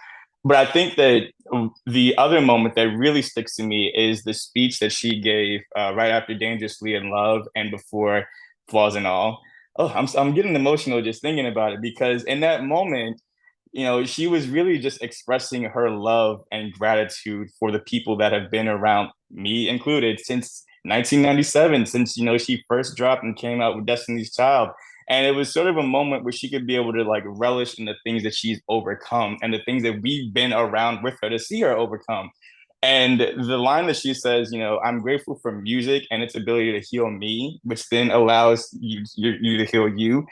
But I think that the other moment that really sticks to me is the speech that she gave right after Dangerously in Love and before Flaws and All. Oh, I'm getting emotional just thinking about it because in that moment, you know, she was really just expressing her love and gratitude for the people that have been around, me included, since 1997, since, you know, she first dropped and came out with Destiny's Child. And it was sort of a moment where she could be able to like relish in the things that she's overcome and the things that we've been around with her to see her overcome. And the line that she says, you know, I'm grateful for music and its ability to heal me, which then allows you to heal you.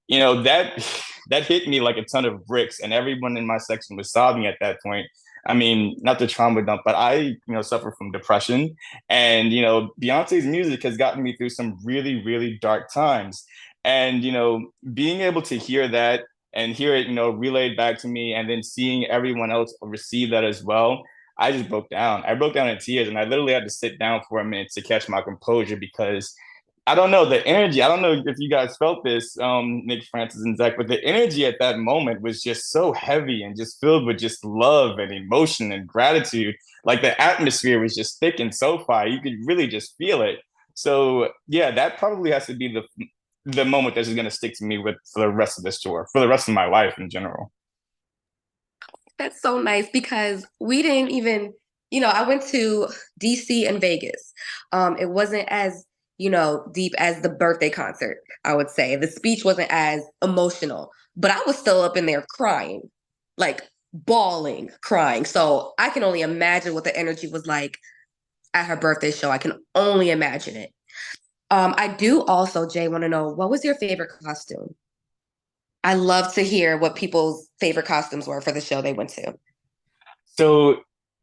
You know, that hit me like a ton of bricks, and everyone in my section was sobbing at that point. I mean, not the trauma dump, but I, you know, suffer from depression. And, you know, Beyonce's music has gotten me through some really, really dark times. And, you know, being able to hear that and hear it, you know, relayed back to me and then seeing everyone else receive that as well, I just broke down. I broke down in tears and I literally had to sit down for a minute to catch my composure because I don't know the energy. I don't know if you guys felt this, Nick, Francis, and Zach, but the energy at that moment was just so heavy and just filled with just love and emotion and gratitude. Like the atmosphere was just thick and so far, you could really just feel it. So yeah, that probably has to be the moment that's going to stick to me with for the rest of this tour, for the rest of my life in general. That's so nice because we didn't even, you know, I went to DC and Vegas. It wasn't as, you know, deep as the birthday concert, I would say. The speech wasn't as emotional, but I was still up in there crying, like bawling, crying. So I can only imagine what the energy was like at her birthday show. I can only imagine it. I do also, Jay, want to know, what was your favorite costume? I love to hear what people's favorite costumes were for the show they went to. So,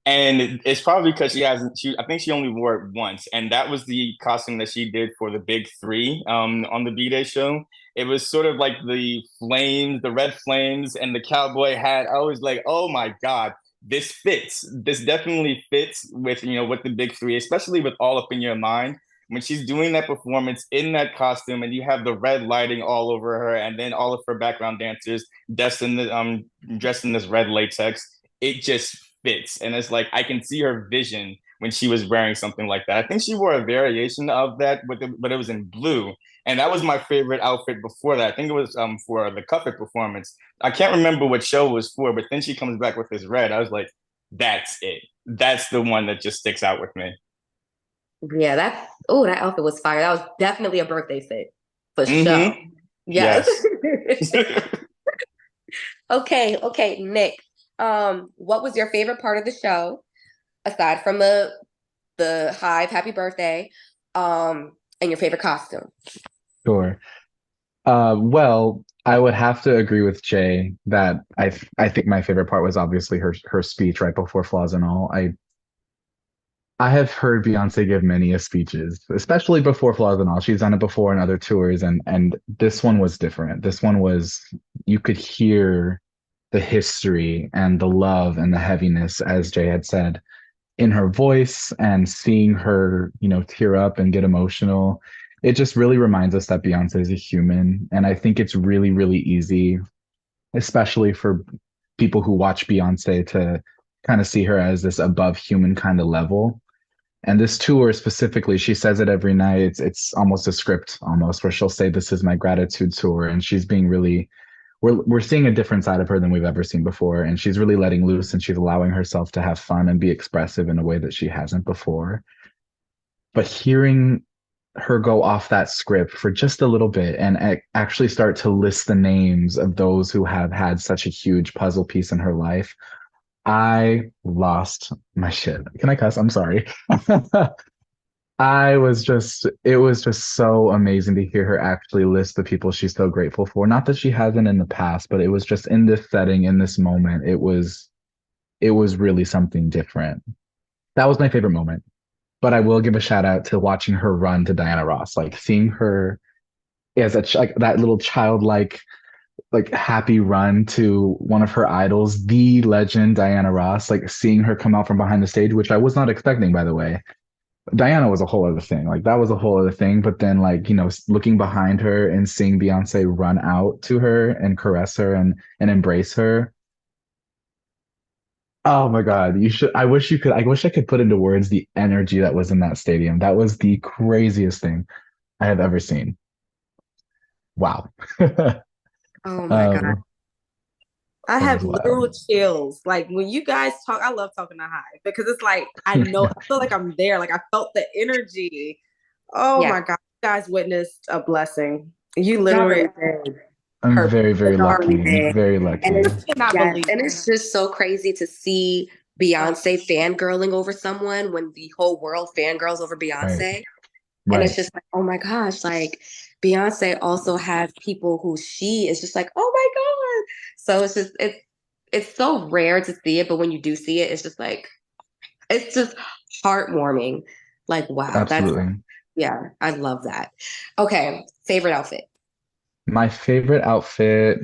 and it's probably because I think she only wore it once. And that was the costume that she did for the Big Three on the B-Day show. It was sort of like the flames, the red flames and the cowboy hat. I was like, oh my God, this fits. This definitely fits with, you know, with the Big Three, especially with All Up in Your Mind. When she's doing that performance in that costume and you have the red lighting all over her and then all of her background dancers dressed in this red latex, it just fits. And it's like I can see her vision when she was wearing something like that. I think she wore a variation of that, but it was in blue. And that was my favorite outfit before that. I think it was for the Cuffit performance. I can't remember what show it was for, but then she comes back with this red. I was like, that's it. That's the one that just sticks out with me. Yeah, that outfit was fire. That was definitely a birthday fit for sure. Mm-hmm. Yes. Yes. Okay, Nick. What was your favorite part of the show, aside from the Hive happy birthday, and your favorite costume? Sure. Well, I would have to agree with Jay that I think my favorite part was obviously her speech right before Flaws and All. I have heard Beyonce give many speeches, especially before Flaws and All. She's done it before in other tours, and this one was different. This one was, you could hear the history and the love and the heaviness, as Jay had said, in her voice, and seeing her, you know, tear up and get emotional. it just really reminds us that Beyonce is a human. And I think it's really, really easy, especially for people who watch Beyonce, to kind of see her as this above human kind of level. And this tour specifically, she says it every night. It's almost a script almost, where she'll say, "This is my gratitude tour," and she's being really, we're seeing a different side of her than we've ever seen before, and she's really letting loose, and she's allowing herself to have fun and be expressive in a way that she hasn't before. But hearing her go off that script for just a little bit and actually start to list the names of those who have had such a huge puzzle piece in her life, I lost my shit. Can I cuss? I'm sorry. It was just so amazing to hear her actually list the people she's so grateful for. Not that she hasn't in the past, but it was just in this setting, in this moment, it was really something different. That was my favorite moment. But I will give a shout out to watching her run to Diana Ross, like seeing her as like that little childlike, like happy run to one of her idols, the legend Diana Ross, like seeing her come out from behind the stage, which I was not expecting, by the way. Diana was a whole other thing. Like that was a whole other thing. But then, like, you know, looking behind her and seeing Beyonce run out to her and caress her and embrace her. Oh my God. You should I wish I could put into words the energy that was in that stadium. That was the craziest thing I have ever seen. Wow. Oh my God. Um, I that have was literal wild. chills. Like when you guys talk, I love talking to Hive because it's like I know, I feel like I'm there. Like I felt the energy. Oh Yeah. my God, you guys witnessed a blessing. You Y'all literally really did. I'm her. very, very Y'all really lucky. did. Very And lucky. it's Cannot yes, believe and it. it's just so crazy to see Beyonce fangirling over someone when the whole world fangirls over Right. Beyonce. And it's Right. just like, oh my gosh, like Beyonce also has people who she is just like, oh my God. So it's so rare to see it, but when you do see it, it's just like it's just heartwarming. Like, wow, that's Absolutely. yeah, I love that. Okay, favorite outfit. My favorite outfit,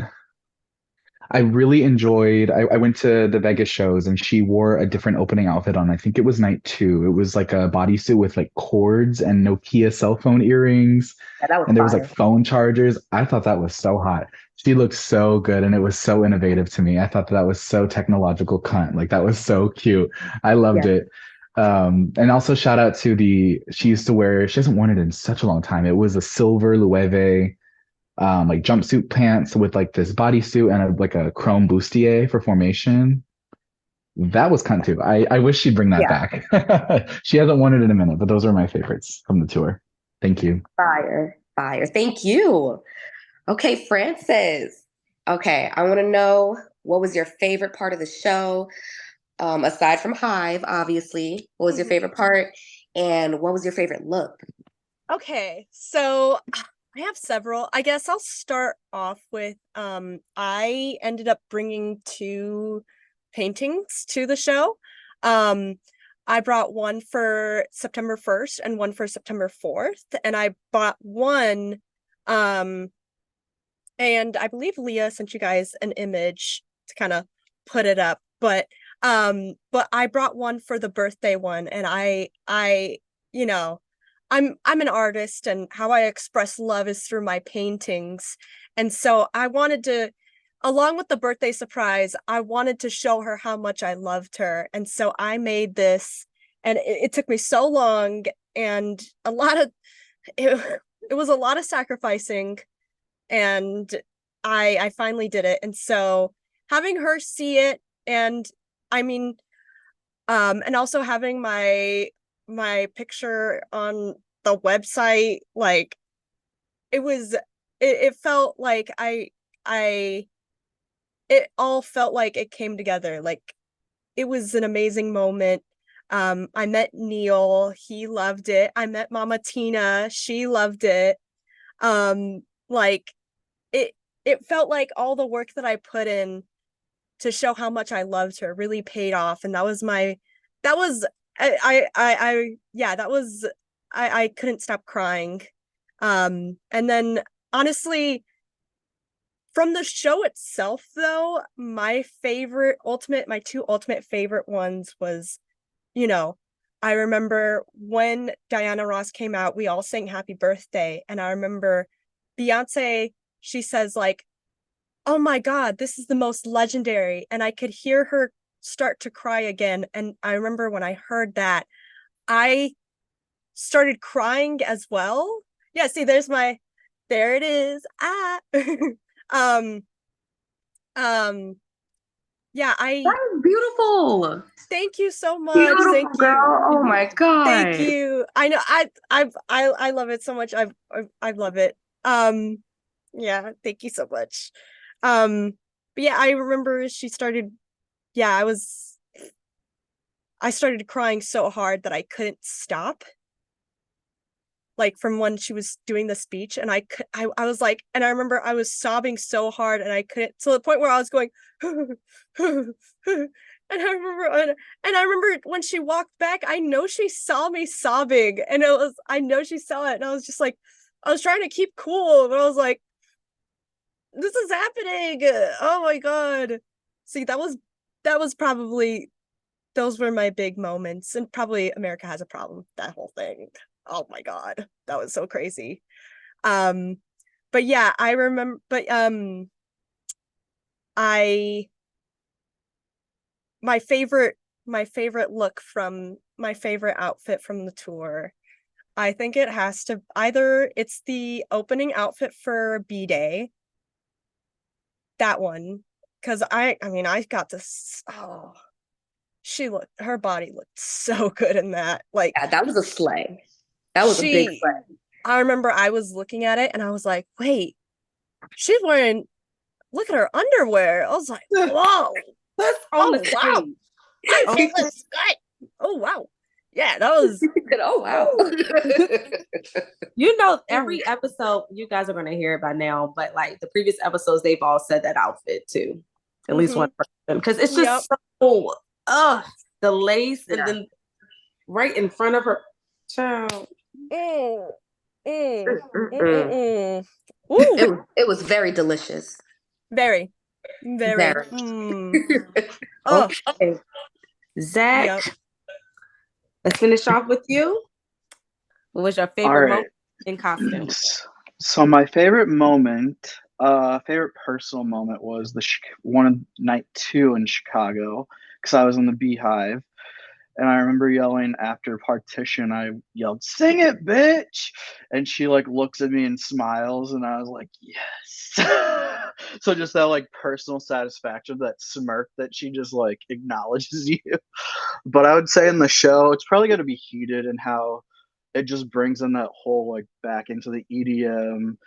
I really enjoyed. I went to the Vegas shows and she wore a different opening outfit on. I think it was night two. It was like a bodysuit with like cords and Nokia cell phone earrings. Yeah, that was And there was like fire. phone chargers. I thought that was so hot. She looked so good and it was so innovative to me. I thought that was so technological cunt. Like that was so cute. I loved Yeah. it. And also shout out to she used to wear, she hasn't worn it in such a long time. It was a silver Loewe like jumpsuit pants with like this bodysuit and like a chrome bustier for formation. That was cunt too. I wish she'd bring that Yeah. back. She hasn't worn it in a minute, but those are my favorites from the tour. Thank you. Fire. Fire. Thank you. Okay, Francis. Okay, I want to know what was your favorite part of the show? Aside from Hive, obviously, what was your favorite part? And what was your favorite look? Okay, so I have several. I guess I'll start off with I ended up bringing two paintings to the show. I brought one for September 1st and one for September 4th, and I bought one and I believe Leah sent you guys an image to kind of put it up, but I brought one for the birthday one, and I you know, I'm an artist, and how I express love is through my paintings. And so I wanted to, along with the birthday surprise, I wanted to show her how much I loved her. And so I made this, and it took me so long and a lot of it was a lot of sacrificing, and I finally did it. And so having her see it, and I mean and also having my picture on the website, like it felt like I it all felt like it came together. Like it was an amazing moment. I met Neil, he loved it. I met Mama Tina, she loved it. Like it it felt like all the work that I put in to show how much I loved her really paid off. And that was yeah, that was I couldn't stop crying. And then honestly, from the show itself though, my two ultimate favorite ones was, you know, I remember when Diana Ross came out, we all sang happy birthday. And I remember Beyonce, she says like, oh my God, this is the most legendary. And I could hear her start to cry again. And I remember when I heard that, I started crying as well. Yeah, see, there it is. Ah. um, um, yeah, That was beautiful. thank you so much. Beautiful, Thank girl. you. Oh my God. Thank you. I know I love it so much. I love it. Yeah, thank you so much. But yeah, I remember she started, yeah, I started crying so hard that I couldn't stop. Like from when she was doing the speech, and I was like, and I remember I was sobbing so hard and I couldn't, to the point where I was going and I remember when she walked back, I know she saw me sobbing, and I know she saw it, and I was just like, I was trying to keep cool, but I was like, this is happening. Oh my God. See, that was probably, those were my big moments, and probably America Has a Problem, that whole thing. Oh my God, that was so crazy. But yeah, I remember, but my favorite look from my favorite outfit from the tour, I think it has to either, it's the opening outfit for BEYDAY, that one, because I mean I got this, oh, her body looked so good in that. Like, Yeah, that was a slay. That was a big slay. I remember I was looking at it and I was like, wait, she's wearing, look at her underwear. I was like, whoa. Let's Oh wow. Oh wow. Yeah, that was oh wow. You know, every episode, you guys are gonna hear it by now, but like the previous episodes, they've all said that outfit too. At least one person. Because it's just so the lace and then right in front of her child. It was very delicious. Very. Oh, okay. Zach, let's finish off with you. What was your favorite moment in costume? So my favorite moment, favorite personal moment was one of night 2 in Chicago, because I was in the Beyhive. And I remember yelling after Partition, I yelled, "Sing it, bitch!" And she like looks at me and smiles, and I was like, yes. So just that like personal satisfaction, that smirk that she just like acknowledges you. But I would say in the show, it's probably going to be heated, and how it just brings in that whole like back into the EDM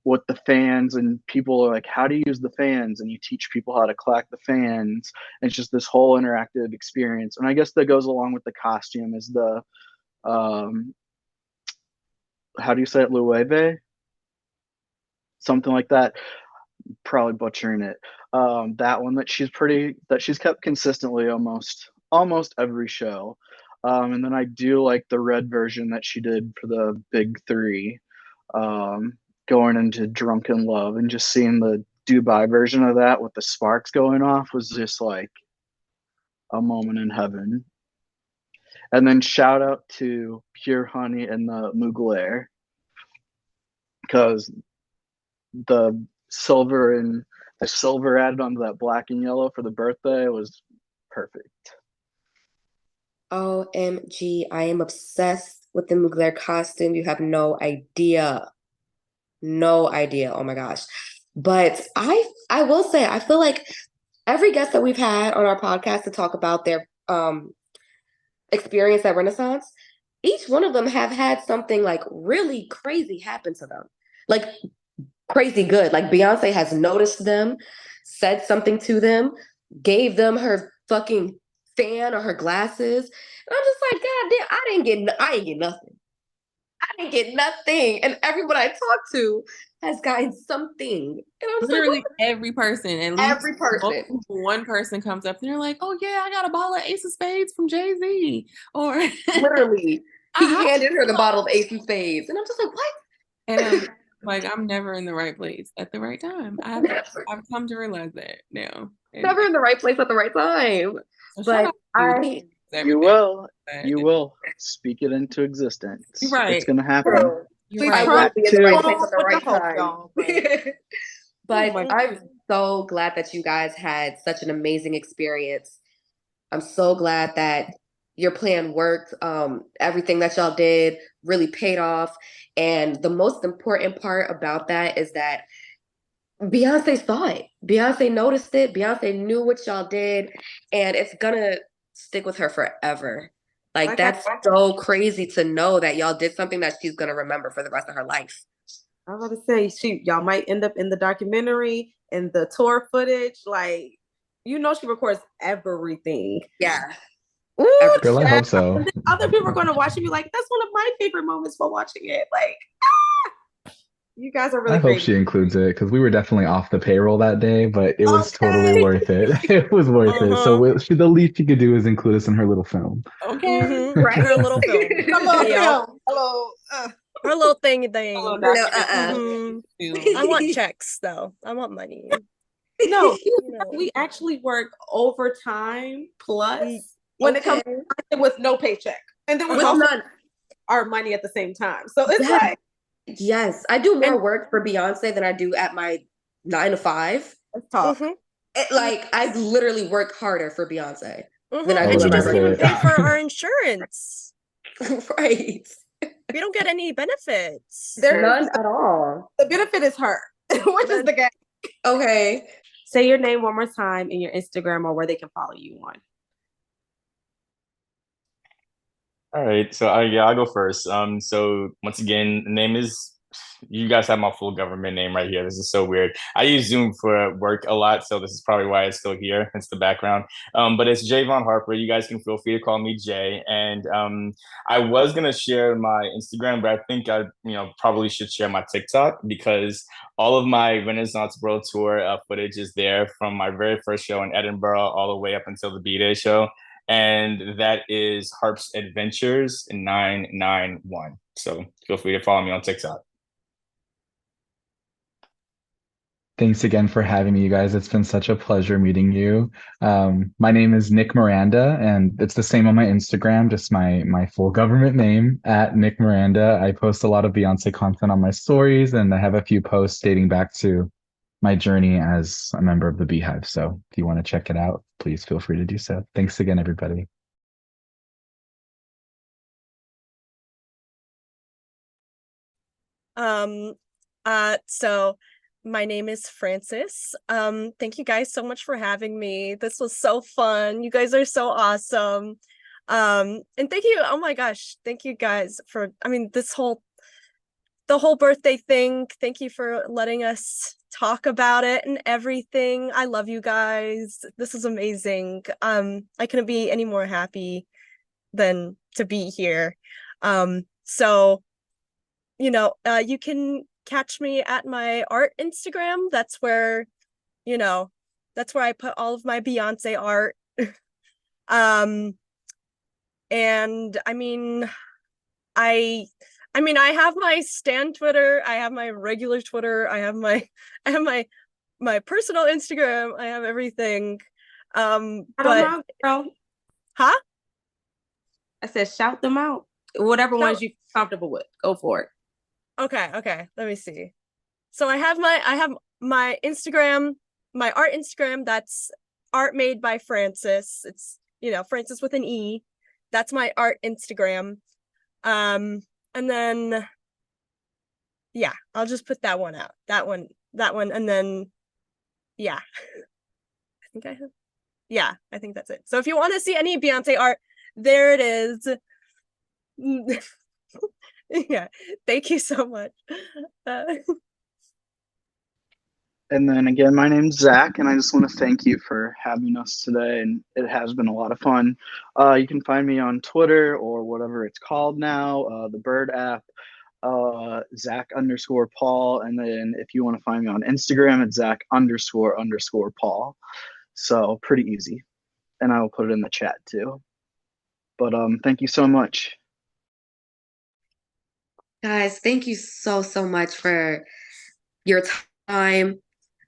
with the fans, and people are like, how to use the fans, and you teach people how to clack the fans, and it's just this whole interactive experience. And I guess that goes along with the costume is the how do you say it, Lueve, something like that, probably butchering it. That one that she's kept consistently almost every show. And then I do like the red version that she did for the big 3, going into Drunken Love, and just seeing the Dubai version of that with the sparks going off was just like a moment in heaven. And then shout out to Pure Honey and the Mugler, because the silver added onto that black and yellow for the birthday was perfect. OMG, I am obsessed with the Mugler costume. You have no idea. No idea. Oh my gosh. But I will say, I feel like every guest that we've had on our podcast to talk about their experience at Renaissance, each one of them have had something like really crazy happen to them. Like crazy good. Like Beyonce has noticed them, said something to them, gave them her fucking fan or her glasses. And I'm just like, God damn, I ain't get nothing. I didn't get nothing. And everyone I talked to has gotten something. And I'm literally like, every person. At least every person. one person comes up and they're like, oh yeah, I got a bottle of Ace of Spades from Jay-Z. Or literally, he handed her the bottle of Ace of Spades. And I'm just like, what? And I'm like, I'm never in the right place at the right time. I've come to realize that now. Never in the right place at the right time. So but You will. But You will speak it into existence. You're right. It's gonna happen. True. You're I right. will be in the right too. place at the With the right hope, time. y'all, But my I'm so glad that you guys had such an amazing experience. I'm so glad that your plan worked. Everything that y'all did really paid off. And the most important part about that is that Beyonce saw it. Beyonce noticed it. Beyonce knew what y'all did. And it's gonna stick with her forever. Like, that's so crazy to know that y'all did something that she's gonna remember for the rest of her life. I was about to say, y'all might end up in the documentary and the tour footage. Like, she records everything. Yeah. Ooh, Girl, I child. hope so. And then other people are going to watch it and be like, that's one of my favorite moments for watching it. Like, you guys are really I hope great. she includes it because we were definitely off the payroll that day, but it was totally Okay. worth it. It was worth it. So the least she could do is include us in her little film. Okay. Right? Her little film. Hello, Yeah. hello. Her little thing. Hello, No, documentary. I want checks though. I want money. No, You know. we actually work overtime plus Mm, when it comes with no paycheck. And then we With also none. our money at the same time. So it's Yes. like, Yes, I do more work for Beyonce than I do at my 9 to 5. let's talk. mhm, Like, I literally work harder for Beyonce mhm. than I And do she at my doesn't even regular pay for our insurance. job. Right. We don't get any benefits. None at all. The benefit is her, which is the game. Okay. Say your name one more time and your Instagram or where they can follow you on. All right, so I'll go first. So once again, the name is, you guys have my full government name right here. This is so weird. I use Zoom for work a lot, so this is probably why it's still here. It's the background. But it's Javon Harper. You guys can feel free to call me Jay. And I was gonna share my Instagram, but I think I probably should share my TikTok because all of my Renaissance World Tour footage is there from my very first show in Edinburgh all the way up until the BEYDAY show. And that is Harp's Adventures 991. So feel free to follow me on TikTok. Thanks again for having me, you guys. It's been such a pleasure meeting you. My name is Nick Miranda, and it's the same on my Instagram, just my full government name, at Nick Miranda. I post a lot of Beyonce content on my stories, and I have a few posts dating back to my journey as a member of the Beyhive. So if you want to check it out, please feel free to do so. Thanks again, everybody. So my name is Frances. Thank you guys so much for having me. This was so fun. You guys are so awesome. And thank you. Oh my gosh. Thank you guys for, the whole birthday thing. Thank you for letting us talk about it and everything. I love you guys. This is amazing. I couldn't be any more happy than to be here. So, you can catch me at my art Instagram. That's where I put all of my Beyonce art. And I have my stan Twitter, I have my regular Twitter, I have my personal Instagram, I have everything. But girl. Huh? I said shout them out. Whatever ones you're comfortable with. Go for it. Okay. Let me see. So I have my Instagram, my art Instagram, that's art made by Frances. It's, Frances with an E. That's my art Instagram. And then yeah, I'll just put that one out. That one, and then yeah. I think that's it. So if you want to see any Beyonce art, there it is. Yeah, thank you so much. And then again, my name's Zach, and I just want to thank you for having us today. And it has been a lot of fun. You can find me on Twitter or whatever it's called now, the Bird app, Zach_Paul. And then if you want to find me on Instagram, it's Zach__Paul. So pretty easy. And I will put it in the chat too. But thank you so much. Guys, thank you so, so much for your time,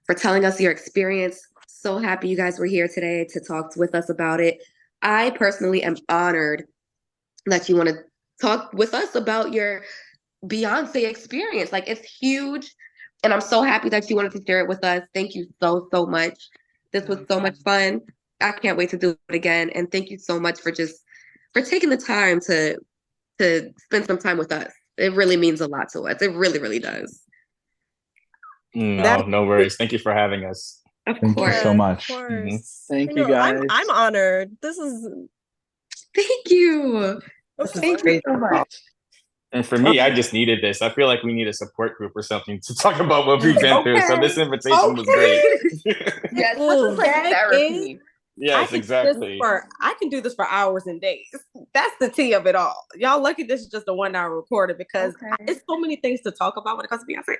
for telling us your experience. So happy you guys were here today to talk with us about it. I personally am honored that you want to talk with us about your Beyonce experience. Like, it's huge. And I'm so happy that you wanted to share it with us. Thank you so, so much. This was so much fun. I can't wait to do it again. And thank you so much for taking the time to spend some time with us. It really means a lot to us. It really, really does. No worries. Thank you for having us. Thank you so much. Of course. Thank you, guys. I'm honored. This is Thank you. Thank you so much. And for me, I just needed this. I feel like we need a support group or something to talk about what we've been through. So this invitation was great. Yes, this is like therapy. Yes, exactly. I can do this for hours and days. That's the tea of it all. Y'all lucky this is just a 1 hour recording because it's so many things to talk about when it comes to Beyonce.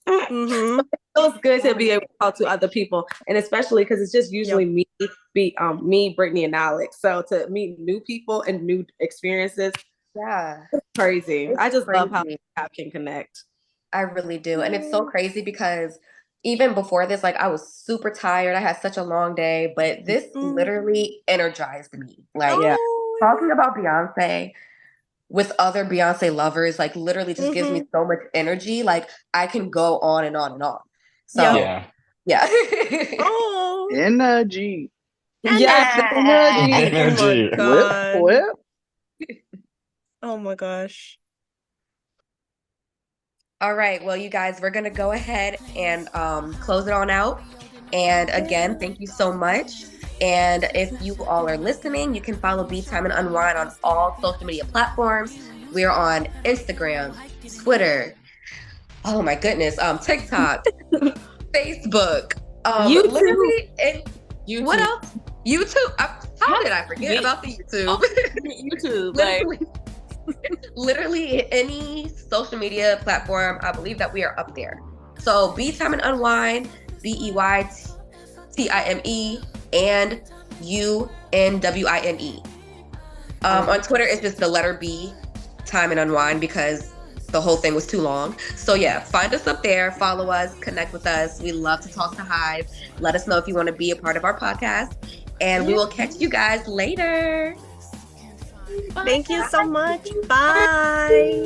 Mm-hmm. It feels good to be able to talk to other people, and especially because it's just usually me, Brittany, and Alex. So to meet new people and new experiences, it's crazy. I just love how we can connect. I really do, and it's so crazy because even before this, like, I was super tired. I had such a long day, but this literally energized me. Like, talking about Beyonce with other Beyonce lovers, like, literally just gives me so much energy. Like, I can go on and on and on. So, yeah. Oh, Energy. Yes, Energy. Oh my God. Whip. Oh my gosh. All right. Well, you guys, we're going to go ahead and close it on out. And again, thank you so much. And if you all are listening, you can follow Beytime and Unwine on all social media platforms. We're on Instagram, Twitter, oh my goodness, TikTok, Facebook, YouTube. literally, and YouTube. what else? YouTube. How did I forget about the YouTube? YouTube. Literally any social media platform, I believe that we are up there. So Beytime and Unwine, BEYTIME and UNWINE. On Twitter, it's just the letter B, Time and Unwine, because the whole thing was too long. So yeah, find us up there, follow us, connect with us. We love to talk to Hive. Let us know if you want to be a part of our podcast. And we will catch you guys later. Thank you so much. Bye.